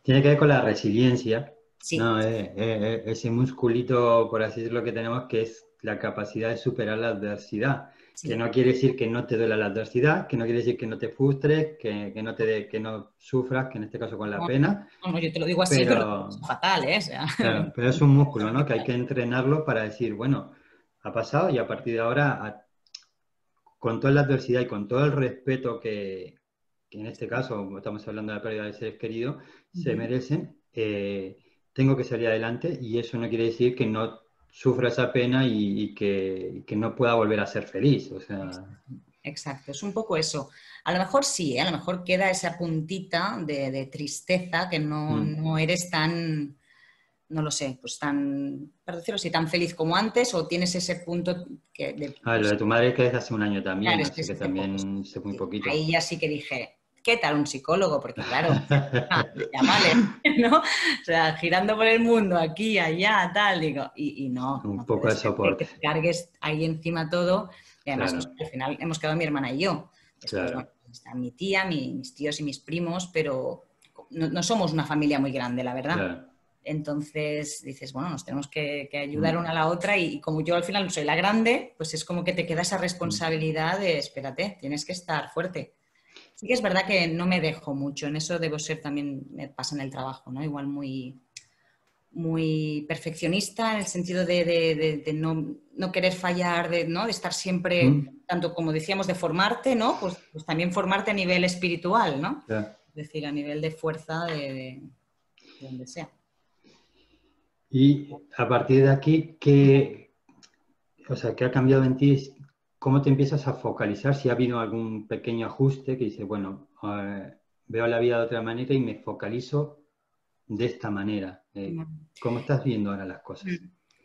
tiene que ver con la resiliencia, sí, ¿no? Ese musculito, por así decirlo, que tenemos, que es la capacidad de superar la adversidad. Que sí, no quiere decir que no te duela la adversidad, que no quiere decir que no te frustres, que no sufras, que en este caso con la no, pena, no, yo te lo digo así, pero es pero, fatal, ¿eh? O sea, claro, pero es un músculo, ¿no? Que hay que entrenarlo para decir, bueno, ha pasado y a partir de ahora, con toda la adversidad y con todo el respeto que en este caso, como estamos hablando de la pérdida de seres queridos, se Ujú. merecen, tengo que salir adelante y eso no quiere decir que no sufra esa pena y que no pueda volver a ser feliz. O sea, Exacto, es un poco eso. A lo mejor sí, ¿eh? A lo mejor queda esa puntita de tristeza que no, mm. no eres tan, no lo sé, pues tan, para decirlo así, tan feliz como antes o tienes ese punto que, Lo pues, de tu madre que es hace un año claro, también, es que así es que hace poco. también sé muy Sí. poquito. Ahí ya sí que dije, ¿qué tal un psicólogo? Porque claro, llámale, ¿no? O sea, girando por el mundo, aquí, allá, tal, digo, y no, Un no poco puede de ser que soporte. te cargues ahí encima todo. Y además, pues, Claro, al final hemos quedado mi hermana y yo. Después, bueno, claro. está mi tía, mis tíos y mis primos, pero no somos una familia muy grande, la verdad. Claro. Entonces dices, bueno, nos tenemos que ayudar una a la otra y como yo al final soy la grande, pues es como que te queda esa responsabilidad de, espérate, tienes que estar fuerte. Sí que es verdad que no me dejo mucho, en eso debo ser también, me pasa en el trabajo, ¿no? Igual muy perfeccionista en el sentido de no querer fallar, ¿no? De estar siempre, tanto como decíamos, de formarte, ¿no? Pues también formarte a nivel espiritual, ¿no? Ya. Es decir, a nivel de fuerza de donde sea. Y a partir de aquí, o sea, ¿qué ha cambiado en ti? ¿Cómo te empiezas a focalizar? Si ha habido algún pequeño ajuste que dices, bueno, veo la vida de otra manera y me focalizo de esta manera. ¿Cómo estás viendo ahora las cosas?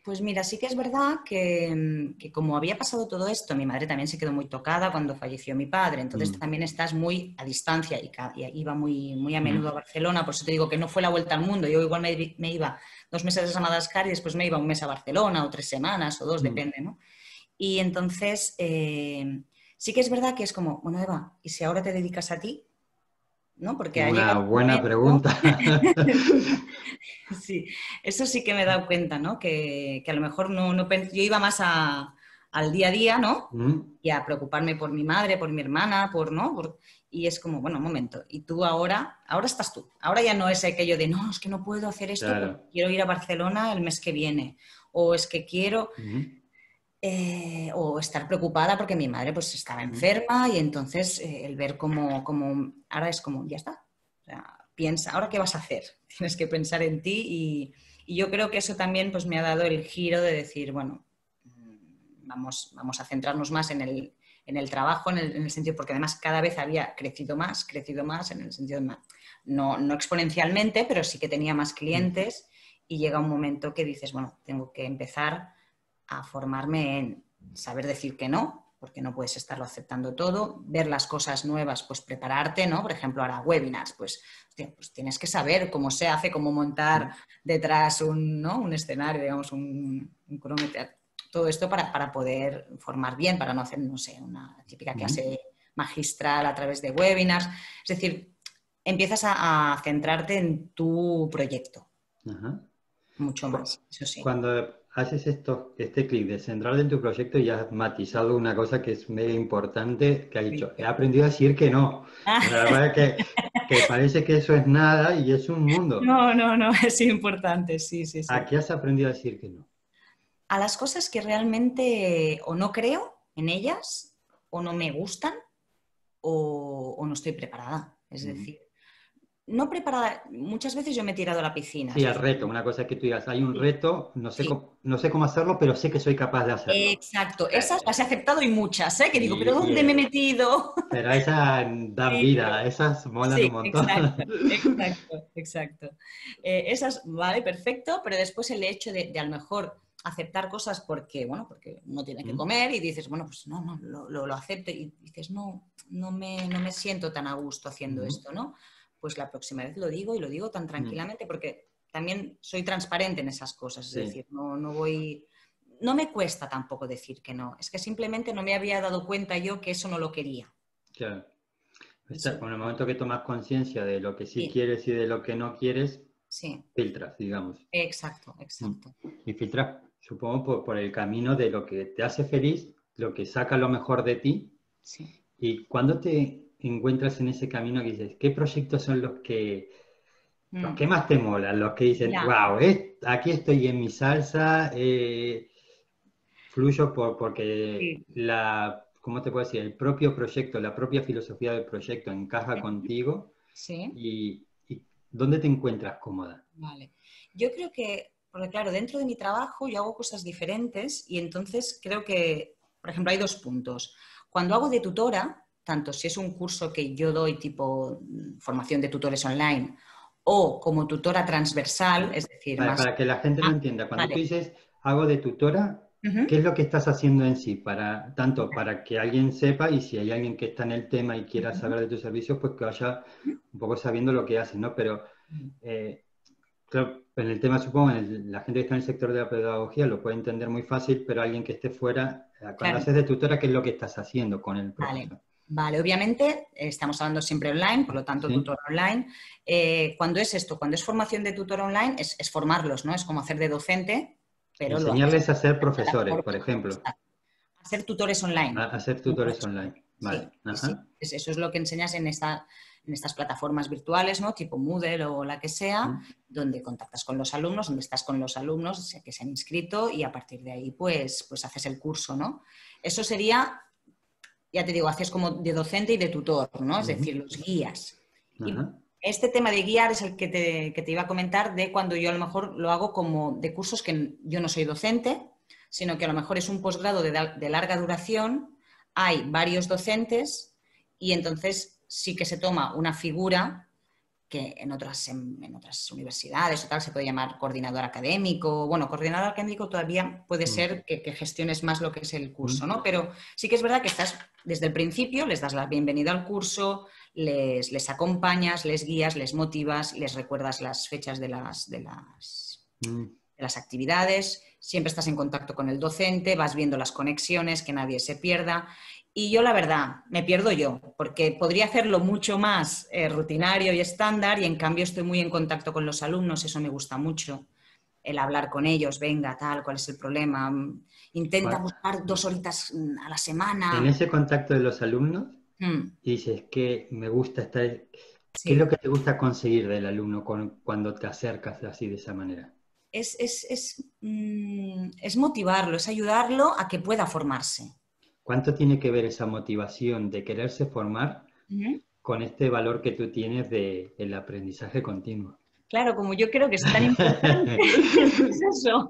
Pues mira, sí que es verdad que como había pasado todo esto, mi madre también se quedó muy tocada cuando falleció mi padre, entonces también estás muy a distancia y iba muy a menudo a Barcelona, por eso te digo que no fue la vuelta al mundo, yo igual me iba 2 meses a Madagascar y después me iba 1 mes a Barcelona o 3 semanas o 2, depende, ¿no? Y entonces sí que es verdad que es como, bueno, Eva, ¿y si ahora te dedicas a ti? ¿No? Porque ha Una llegado un buena momento... pregunta. Sí, eso sí que me he dado cuenta, ¿no? Que a lo mejor yo iba más al día a día, ¿no? Y a preocuparme por mi madre, por mi hermana, ¿no? Y es como, bueno, un momento, y tú ahora estás tú. Ahora ya no es aquello de, no, es que no puedo hacer esto Claro. porque quiero ir a Barcelona el mes que viene. O es que quiero... o estar preocupada porque mi madre pues estaba enferma y entonces el ver como ahora es como, ya está. O sea, piensa, ¿ahora qué vas a hacer? Tienes que pensar en ti y yo creo que eso también pues me ha dado el giro de decir, bueno, vamos a centrarnos más en el trabajo, en el sentido, porque además cada vez había crecido más en el sentido de no exponencialmente, pero sí que tenía más clientes y llega un momento que dices, bueno, tengo que empezar a formarme en saber decir que no, porque no puedes estarlo aceptando todo, ver las cosas nuevas, pues prepararte, ¿no? Por ejemplo, ahora webinars, pues tienes que saber cómo se hace, cómo montar detrás un escenario, digamos, un cronómetro, todo esto para poder formar bien, para no hacer, no sé, una típica clase magistral a través de webinars. Es decir, empiezas a centrarte en tu proyecto. Mucho más, eso sí. Cuando haces este clic de centrarte en tu proyecto, ya has matizado una cosa que es mega importante, que has dicho, he aprendido a decir que no. La verdad es que parece que eso es nada y es un mundo. No, es importante, sí. ¿A qué has aprendido a decir que no? A las cosas que realmente o no creo en ellas, o no me gustan, o no estoy preparada. Es decir, no preparada, muchas veces yo me he tirado a la piscina. Sí, el reto, una cosa es que tú digas, hay un reto, no sé cómo hacerlo, pero sé que soy capaz de hacerlo. Exacto, esas las he aceptado y muchas, ¿eh? Que digo, ¿pero dónde me he metido? Pero esas dan vida, esas molan un montón. Exacto. Esas, vale, perfecto, pero después el hecho de a lo mejor aceptar cosas porque uno tiene que comer y dices, bueno, pues no, lo acepto y dices, no me siento tan a gusto haciendo esto, ¿no? Pues la próxima vez lo digo y lo digo tan tranquilamente porque también soy transparente en esas cosas, es decir, no me cuesta tampoco decir que no, es que simplemente no me había dado cuenta yo que eso no lo quería. Claro. Con el momento que tomas conciencia de lo que sí quieres y de lo que no quieres, filtras, digamos. Exacto. Y filtras, supongo, por el camino de lo que te hace feliz, lo que saca lo mejor de ti. Sí. Y cuando te encuentras en ese camino que dices, ¿qué proyectos son los que más te molan? Los que dicen, wow, aquí estoy en mi salsa, fluyo porque ¿cómo te puedo decir? El propio proyecto, la propia filosofía del proyecto encaja contigo. Sí. Y ¿dónde te encuentras cómoda? Vale. Yo creo que, porque claro, dentro de mi trabajo yo hago cosas diferentes y entonces creo que, por ejemplo, hay 2 puntos. Cuando hago de tutora, tanto si es un curso que yo doy tipo formación de tutores online o como tutora transversal, es decir, para que la gente lo entienda, cuando tú dices hago de tutora, ¿qué es lo que estás haciendo en sí? Tanto para que alguien sepa y si hay alguien que está en el tema y quiera saber de tus servicios, pues que vaya un poco sabiendo lo que haces, ¿no? Pero claro, en el tema, supongo, la gente que está en el sector de la pedagogía lo puede entender muy fácil, pero alguien que esté fuera, cuando haces de tutora, ¿qué es lo que estás haciendo con el profesor? Vale, obviamente estamos hablando siempre online, por lo tanto, Sí. tutor online. Cuando es esto, cuando es formación de tutor online, es formarlos, ¿no? Es como hacer de docente, pero lo haces Enseñarles a ser en profesores, por plataforma, ejemplo, a ser tutores online. a ser Como tutores profesor. online. Sí, Vale. sí, sí. Ajá. Eso es lo que enseñas en estas plataformas virtuales, ¿no? Tipo Moodle o la que sea, donde contactas con los alumnos, donde estás con los alumnos que se han inscrito y a partir de ahí, pues haces el curso, ¿no? Eso sería, ya te digo, haces como de docente y de tutor, ¿no? Es decir, los guías. Y Ajá. este tema de guiar es el que te iba a comentar de cuando yo a lo mejor lo hago como de cursos que yo no soy docente, sino que a lo mejor es un posgrado de larga duración, hay varios docentes y entonces sí que se toma una figura que en otras universidades o tal se puede llamar coordinador académico. Bueno, coordinador académico todavía puede ser que gestiones más lo que es el curso, ¿no? Pero sí que es verdad que estás desde el principio, les das la bienvenida al curso, les acompañas, les guías, les motivas, les recuerdas las fechas de las actividades, siempre estás en contacto con el docente, vas viendo las conexiones, que nadie se pierda. Y yo, la verdad, me pierdo yo, porque podría hacerlo mucho más rutinario y estándar y en cambio estoy muy en contacto con los alumnos, eso me gusta mucho, el hablar con ellos, venga, tal, cuál es el problema, intenta buscar 2 horitas a la En semana. ese contacto de los alumnos, Mm, dices que me gusta estar. ¿Qué es lo sí, que te gusta conseguir del alumno cuando te acercas así de esa manera? es motivarlo, es ayudarlo a que pueda formarse. ¿Cuánto tiene que ver esa motivación de quererse formar Ujú. con este valor que tú tienes del aprendizaje continuo? Claro, como yo creo que es tan importante, es eso.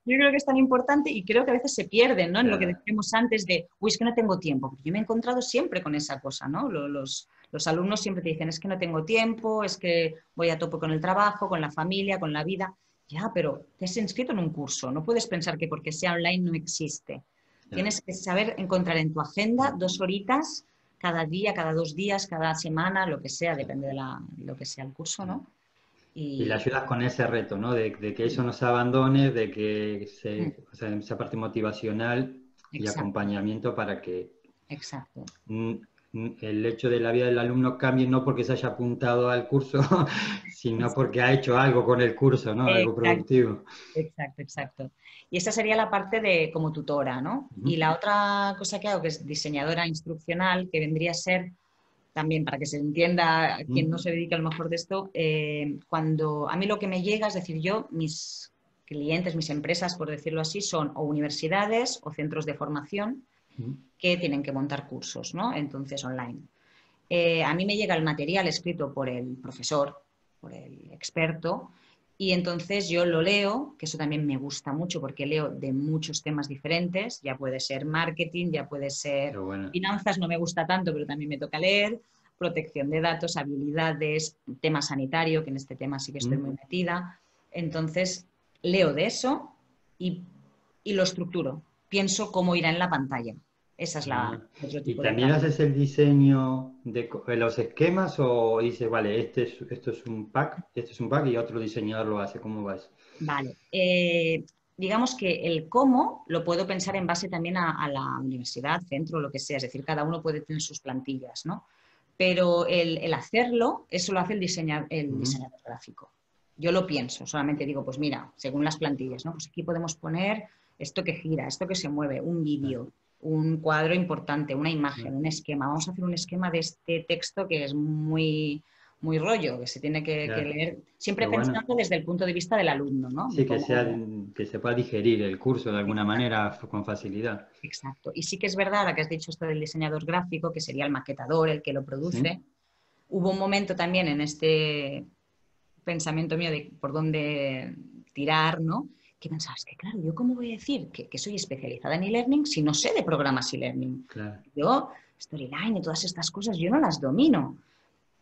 Yo creo que es tan importante y creo que a veces se pierden, ¿no? En lo que Claro. decíamos antes de, uy, es que no tengo tiempo. Porque yo me he encontrado siempre con esa cosa, ¿no? Los alumnos siempre te dicen, es que no tengo tiempo, es que voy a tope con el trabajo, con la familia, con la vida. Ya, pero te has inscrito en un curso. No puedes pensar que porque sea online no existe. Ya. Tienes que saber encontrar en tu agenda 2 horitas cada día, cada 2 días, cada semana, lo que sea, depende de lo que sea el curso, ¿no? Y le Y ayudas con ese reto, ¿no? De que eso no se abandone, de que mm, o sea, esa parte motivacional y exacto, acompañamiento para que exacto. mm, el hecho de la vida del alumno cambie no porque se haya apuntado al curso, sino porque ha hecho algo con el curso, ¿no? Algo Exacto, productivo. exacto, exacto. Y esa sería la parte de como tutora, ¿no? Y Ujú, la otra cosa que hago, que es diseñadora instruccional, que vendría a ser, también para que se entienda quien no ujú, se dedica a lo mejor de esto, cuando a mí lo que me llega, es decir, yo, mis clientes, mis empresas, por decirlo así, son o universidades o centros de formación ujú. que tienen que montar cursos, ¿no? Entonces, online. A mí me llega el material escrito por el profesor, por el experto, y entonces yo lo leo, que eso también me gusta mucho porque leo de muchos temas diferentes, ya puede ser marketing, ya puede Qué ser bueno. finanzas, no me gusta tanto, pero también me toca leer, protección de datos, habilidades, tema sanitario, que en este tema sí que estoy muy ¿Mm? metida. Entonces, leo de eso y, y lo estructuro. Pienso cómo irá en la pantalla. Esa es Ah, otro ¿y tipo de también trabajo. haces el diseño de los esquemas o dices, vale, esto es un pack, esto es un pack y otro diseñador lo hace? ¿Cómo vas? Vale. Digamos que el cómo lo puedo pensar en base también a la universidad, centro, lo que sea. Es decir, cada uno puede tener sus plantillas, ¿no? Pero el hacerlo, eso lo hace el Ujú, diseñador gráfico. Yo lo pienso, solamente digo, pues mira, según las plantillas, ¿no? Pues aquí podemos poner esto que gira, esto que se mueve, un claro, vídeo, un cuadro importante, una imagen, claro. un esquema. Vamos a hacer un esquema de este texto que es muy rollo, que se tiene que Claro, leer, qué siempre bueno. pensando desde el punto de vista del alumno, ¿no? Sí, Me pongo... que se pueda digerir el curso de alguna manera con facilidad. Exacto. Y sí que es verdad, ahora que has dicho esto del diseñador gráfico, que sería el maquetador, el que lo ¿Sí? produce, hubo un momento también en este pensamiento mío de por dónde tirar, ¿no? Que pensaba, es que claro, ¿yo cómo voy a decir que soy especializada en e-learning si no sé de programas e-learning? Claro. Yo, Storyline y todas estas cosas, yo no las domino.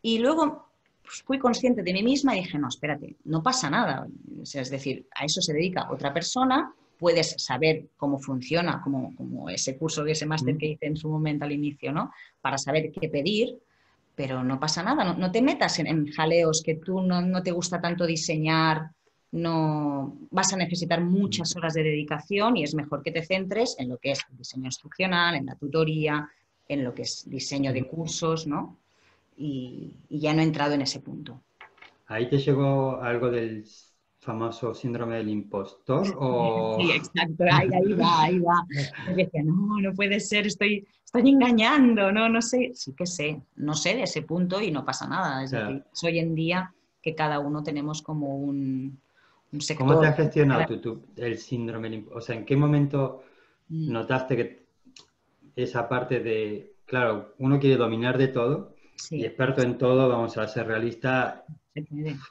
Y luego pues, fui consciente de mí misma y dije, no, espérate, no pasa nada. O sea, es decir, a eso se dedica otra persona, puedes saber cómo funciona, como ese curso, ese máster que ¿Mm? hice en su momento al inicio, ¿no? Para saber qué pedir, pero no pasa nada, no te metas en jaleos que tú no te gusta tanto diseñar, no vas a necesitar ¿Mm? muchas horas de dedicación y es mejor que te centres en lo que es el diseño instruccional, en la tutoría, en lo que es diseño de cursos, ¿no? Y ya no he entrado en ese punto. ¿Ahí te llegó algo del famoso síndrome del impostor? O... Sí, exacto, ahí va. Yo decía, no puede ser, estoy engañando, no sé, sí que sé, no sé de ese punto y no pasa nada. Es decir, es hoy en día que cada uno tenemos como un sector. ¿Cómo te has gestionado tú el síndrome del impostor? O sea, ¿en qué momento notaste que esa parte de, claro, uno quiere dominar de todo y experto en todo, vamos a ser realistas,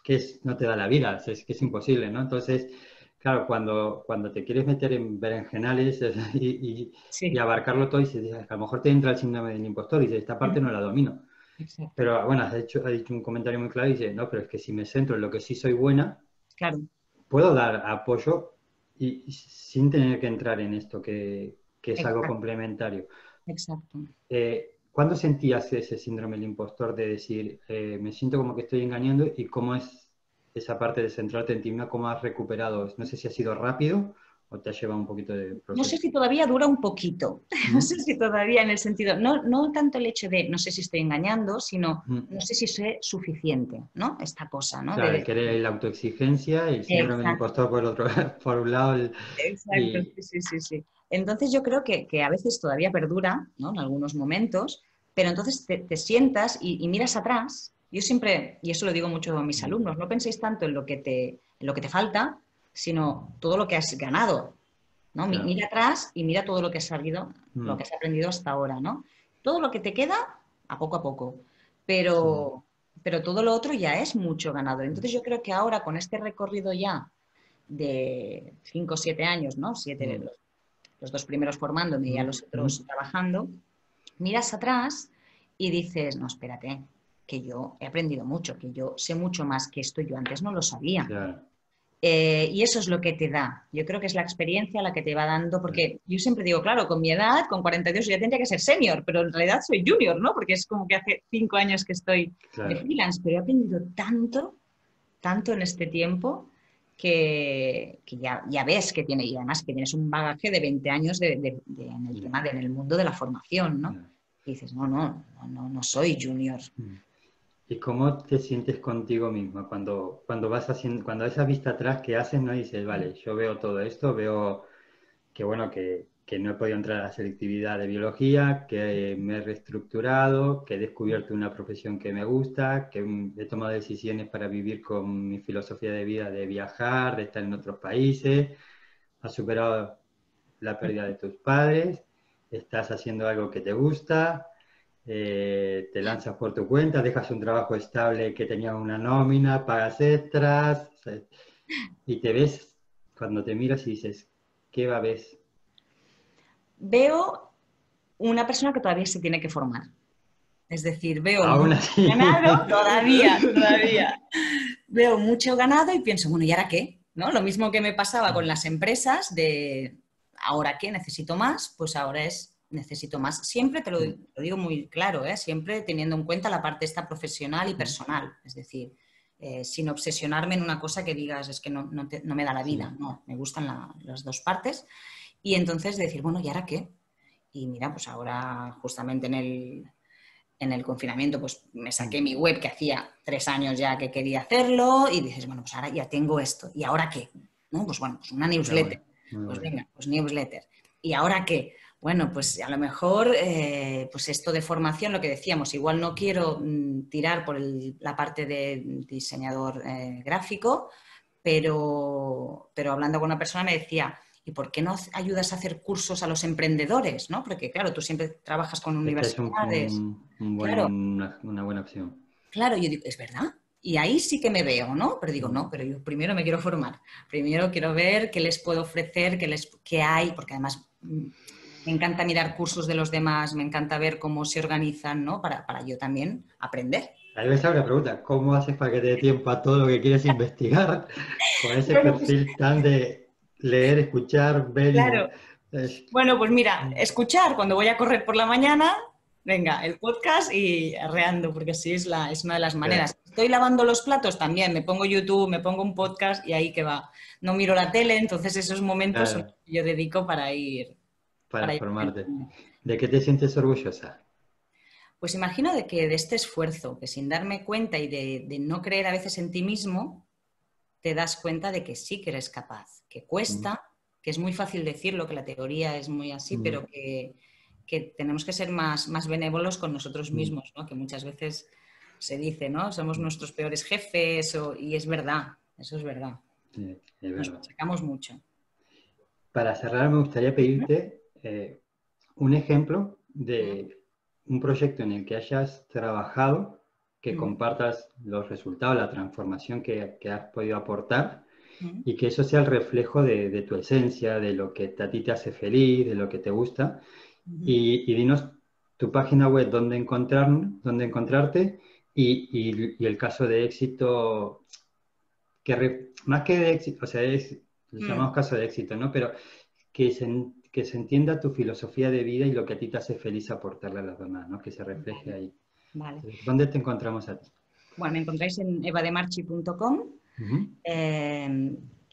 que no te da la vida, es que es imposible, ¿no? Entonces, claro, cuando te quieres meter en berenjenales y abarcarlo todo, y dices, a lo mejor te entra el síndrome del impostor y dices, esta parte no la domino. Exacto. Pero bueno, has dicho un comentario muy claro y dices, no, pero es que si me centro en lo que sí soy buena, claro, puedo dar apoyo y sin tener que entrar en esto que es algo complementario. Exacto. ¿Cuándo sentías ese síndrome del impostor de decir, me siento como que estoy engañando, y cómo es esa parte de centrarte en ti misma, cómo has recuperado? No sé si ha sido rápido o te ha llevado un poquito de proceso. No sé si todavía dura un poquito, no sé si todavía en el sentido, no tanto el hecho de no sé si estoy engañando, sino no sé si soy suficiente, ¿no? Esta cosa, ¿no? Claro, el querer la autoexigencia y el síndrome del impostor por el otro, por un lado. Exacto, sí. Entonces yo creo que a veces todavía perdura, ¿no? En algunos momentos, pero entonces te sientas y miras atrás. Yo siempre, y eso lo digo mucho a mis alumnos, no penséis tanto en lo que te falta, sino todo lo que has ganado, ¿no? Claro. Mira atrás y mira todo lo que has sabido, lo que has aprendido hasta ahora, ¿no? Todo lo que te queda, a poco, pero todo lo otro ya es mucho ganado. Entonces yo creo que ahora con este recorrido ya de 5 o 7 años, ¿no? 7, los 2 primeros formándome y a los otros trabajando, miras atrás y dices, no, espérate, que yo he aprendido mucho, que yo sé mucho más que esto, yo antes no lo sabía. Claro. Y eso es lo que te da. Yo creo que es la experiencia la que te va dando, porque yo siempre digo, claro, con mi edad, con 42, ya tendría que ser senior, pero en realidad soy junior, ¿no? Porque es como que hace 5 años que estoy de freelance, pero he aprendido tanto en este tiempo que ya ves que tiene, y además que tienes un bagaje de 20 años en el tema en el mundo de la formación, ¿no? Y dices, no soy junior. ¿Y cómo te sientes contigo misma cuando vas haciendo, cuando esa vista atrás que haces, no dices, vale, yo veo todo esto, veo que bueno, que no he podido entrar a la selectividad de biología, que me he reestructurado, que he descubierto una profesión que me gusta, que he tomado decisiones para vivir con mi filosofía de vida, de viajar, de estar en otros países, has superado la pérdida de tus padres, estás haciendo algo que te gusta, te lanzas por tu cuenta, dejas un trabajo estable que tenía una nómina, pagas extras, o sea, y te ves, cuando te miras y dices, ¿qué ves? Veo una persona que todavía se tiene que formar. Es decir, veo Aún mucho ganado, todavía. Veo mucho ganado y pienso, bueno, ¿y ahora qué? ¿No? Lo mismo que me pasaba con las empresas de, ¿ahora qué? ¿Necesito más? Pues ahora necesito más. Siempre te lo digo muy claro, siempre teniendo en cuenta la parte esta profesional y personal. Es decir, sin obsesionarme en una cosa que digas, es que no me da la vida. No, me gustan las dos partes. Y entonces decir, bueno, ¿y ahora qué? Y mira, pues ahora justamente en el confinamiento pues me saqué mi web que hacía 3 años ya que quería hacerlo y dices, bueno, pues ahora ya tengo esto. ¿Y ahora qué? ¿No? Pues bueno, pues una newsletter. Pues venga, pues newsletter. ¿Y ahora qué? Bueno, pues a lo mejor pues esto de formación, lo que decíamos, igual no quiero tirar por la parte de diseñador gráfico, pero hablando con una persona me decía, ¿y por qué no ayudas a hacer cursos a los emprendedores? ¿No? Porque, claro, tú siempre trabajas con universidades. Claro. Una buena opción. Claro, yo digo, es verdad. Y ahí sí que me veo, ¿no? Pero digo, no, pero yo primero me quiero formar. Primero quiero ver qué les puedo ofrecer, qué hay, porque además me encanta mirar cursos de los demás, me encanta ver cómo se organizan, ¿no? Para yo también aprender. Ahí ves una pregunta, ¿cómo haces para que te dé tiempo a todo lo que quieres investigar? Con ese perfil tan de leer, escuchar, ver... Claro. Bueno, pues mira, escuchar cuando voy a correr por la mañana, venga, el podcast y arreando, porque así es una de las maneras. Claro. Estoy lavando los platos también, me pongo YouTube, me pongo un podcast y ahí que va. No miro la tele, entonces esos momentos yo dedico para ir... Para formarte. ¿De qué te sientes orgullosa? Pues imagino de que de este esfuerzo, que sin darme cuenta y de no creer a veces en ti mismo, te das cuenta de que sí que eres capaz, que Mm, cuesta, que es muy fácil decirlo, que la teoría es muy así, mm, pero que tenemos que ser más benévolos con nosotros mm, mismos, ¿no? Que muchas veces se dice, ¿no? Somos nuestros peores jefes y es verdad, eso es verdad. sí, es Nos verdad. machacamos mucho. Para cerrar, me gustaría pedirte un ejemplo Mm, de un proyecto en el que hayas trabajado, que mm, compartas los resultados, la transformación que has podido aportar mm, y que eso sea el reflejo de tu esencia, de lo que a ti te hace feliz, de lo que te gusta. mm. Y dinos tu página web, dónde encontrarte y el caso de éxito, más que de éxito, o sea, lo Mm, llamamos caso de éxito, ¿no? Pero que se entienda tu filosofía de vida y lo que a ti te hace feliz aportarle a los demás, ¿no? Que se refleje vale, ahí. vale. Entonces, ¿dónde te encontramos a ti? Bueno, me encontráis en evademarchi.com. Ujú.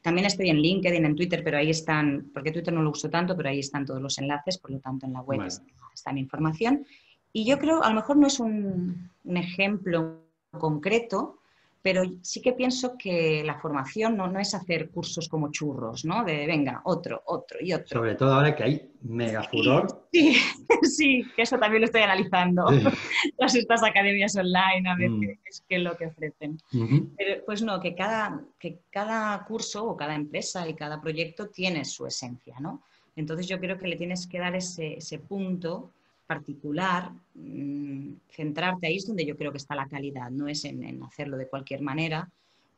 También estoy en LinkedIn, en Twitter, pero ahí están, porque Twitter no lo uso tanto, pero ahí están todos los enlaces, por lo tanto en la web Bueno, está mi información. Y yo creo, a lo mejor no es un ejemplo concreto, pero sí que pienso que la formación no es hacer cursos como churros, ¿no? De venga, otro, otro y otro. sobre todo ahora que hay mega Sí, furor. sí, sí, que eso también lo estoy analizando. Sí. Todas estas academias online, a ver Mm, qué es lo que ofrecen. ujú. Pero, pues no, que cada curso o cada empresa y cada proyecto tiene su esencia, ¿no? Entonces yo creo que le tienes que dar ese punto particular, centrarte ahí es donde yo creo que está la calidad, no es en hacerlo de cualquier manera.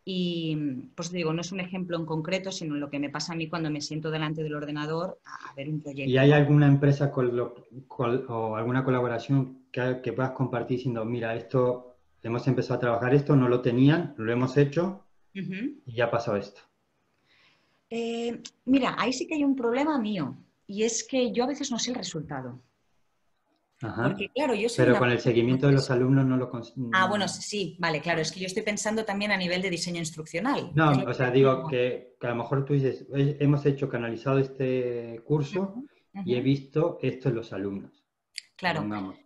Y pues digo, no es un ejemplo en concreto, sino lo que me pasa a mí cuando me siento delante del ordenador a ver un ¿Y proyecto, hay ¿no? alguna empresa o alguna colaboración que puedas compartir diciendo, mira, esto, hemos empezado a trabajar esto, no lo tenían, lo hemos hecho Ujú. y ya ha pasado esto? Mira, ahí sí que hay un problema mío y es que yo a veces no sé el resultado. Ajá. Porque claro, yo soy Pero una con el persona seguimiento de los alumnos no lo... Ah, bueno, sí, vale, claro, es que yo estoy pensando también a nivel de diseño instruccional, que es No, lo o que sea, digo decíamos. que a lo mejor tú dices, Hemos hecho canalizado este curso Ujú, y he ujú. visto esto en los alumnos", Claro, supongamos.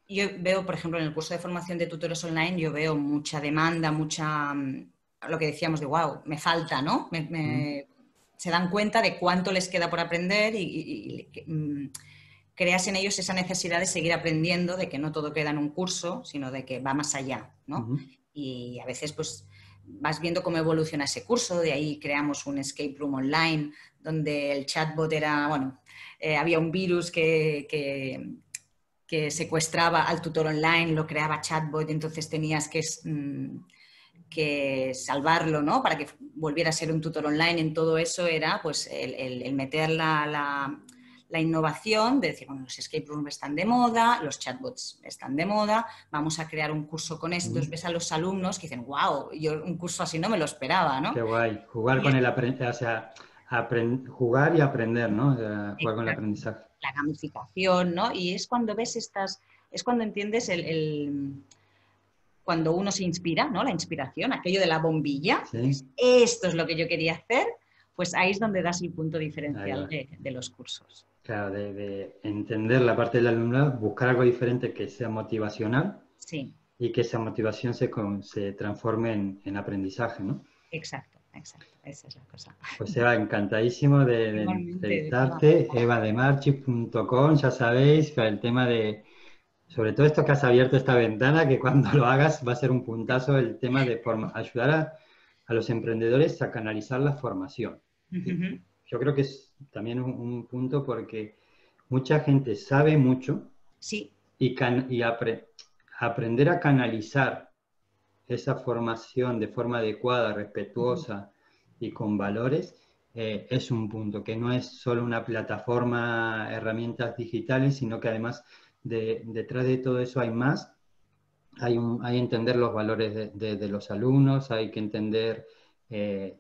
yo veo, por ejemplo, en el curso de formación de tutores online, yo veo mucha demanda, lo que decíamos de, wow, me falta, ¿no? ¿Mm? Se dan cuenta de cuánto les queda por aprender creas en ellos esa necesidad de seguir aprendiendo, de que no todo queda en un curso, sino de que va más allá, ¿no? Ujú. Y a veces, pues, vas viendo cómo evoluciona ese curso, de ahí creamos un escape room online, donde el chatbot era, bueno, había un virus que secuestraba al tutor online, lo creaba chatbot, y entonces tenías que salvarlo, ¿no? Para que volviera a ser un tutor online. En todo eso era pues el meter la innovación de decir, bueno, los escape rooms están de moda, los chatbots están de moda, vamos a crear un curso con esto. Entonces Ujú. ves a los alumnos que dicen, wow, yo un curso así no me lo esperaba, Qué ¿no? guay. Jugar Y con es el o sea, jugar y aprender, ¿no? O sea, jugar con el exacto, aprendizaje. la gamificación, ¿no? Y es cuando ves es cuando entiendes cuando uno se inspira, ¿no? La inspiración, aquello de la bombilla, ¿Sí? dices, esto es lo que yo quería hacer, pues ahí es donde das el punto Ahí diferencial va. de los cursos. Claro, de entender la parte del alumnado, buscar algo diferente que sea motivacional Sí, y que esa motivación se transforme en aprendizaje, ¿no? exacto, exacto, esa es la cosa. Pues Eva, encantadísimo de Igualmente, Iván. entrevistarte. Evademarchi.com, ya sabéis, para el tema de, sobre todo esto que has abierto esta ventana, que cuando lo hagas va a ser un puntazo el tema de ayudar a los emprendedores a canalizar la formación. Yo creo que es también un punto porque mucha gente sabe mucho Sí, y aprender a canalizar esa formación de forma adecuada, respetuosa y con valores, es un punto, que no es solo una plataforma, herramientas digitales, sino que además detrás de todo eso hay más. Hay entender los valores de los alumnos, hay que entender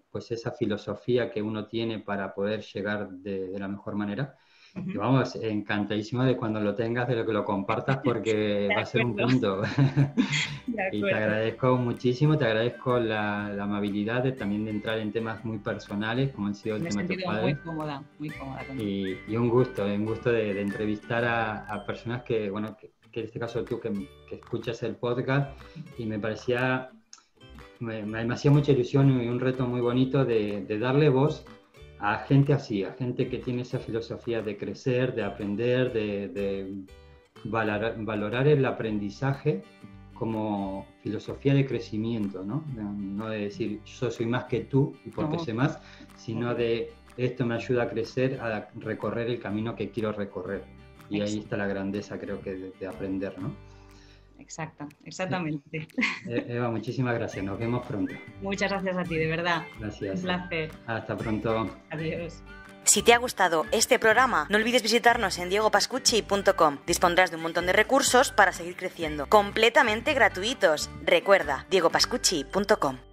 pues esa filosofía que uno tiene para poder llegar de la mejor manera. Y vamos, encantadísimo de cuando lo tengas, de lo que lo compartas, porque va a ser un punto. Y te agradezco muchísimo, te agradezco la amabilidad también de entrar en temas muy personales, como han sido el tema de tus padres. Muy cómoda conmigo. Y un gusto de entrevistar a personas que, bueno, que en este caso tú que escuchas el podcast, y me parecía, me hacía mucha ilusión y un reto muy bonito de darle voz a gente así, a gente que tiene esa filosofía de crecer, de aprender, de valorar el aprendizaje como filosofía de crecimiento, ¿no? No de decir yo soy más que tú y porque sé más, sino de esto me ayuda a crecer, a recorrer el camino que quiero recorrer. Y ahí está la grandeza, creo que, de aprender, ¿no? Exactamente. Eva, muchísimas gracias. Nos vemos pronto. Muchas gracias a ti, de verdad. Gracias. Un placer. Hasta pronto. Adiós. Si te ha gustado este programa, no olvides visitarnos en diegopascucci.com. Dispondrás de un montón de recursos para seguir creciendo, completamente gratuitos. Recuerda, diegopascucci.com.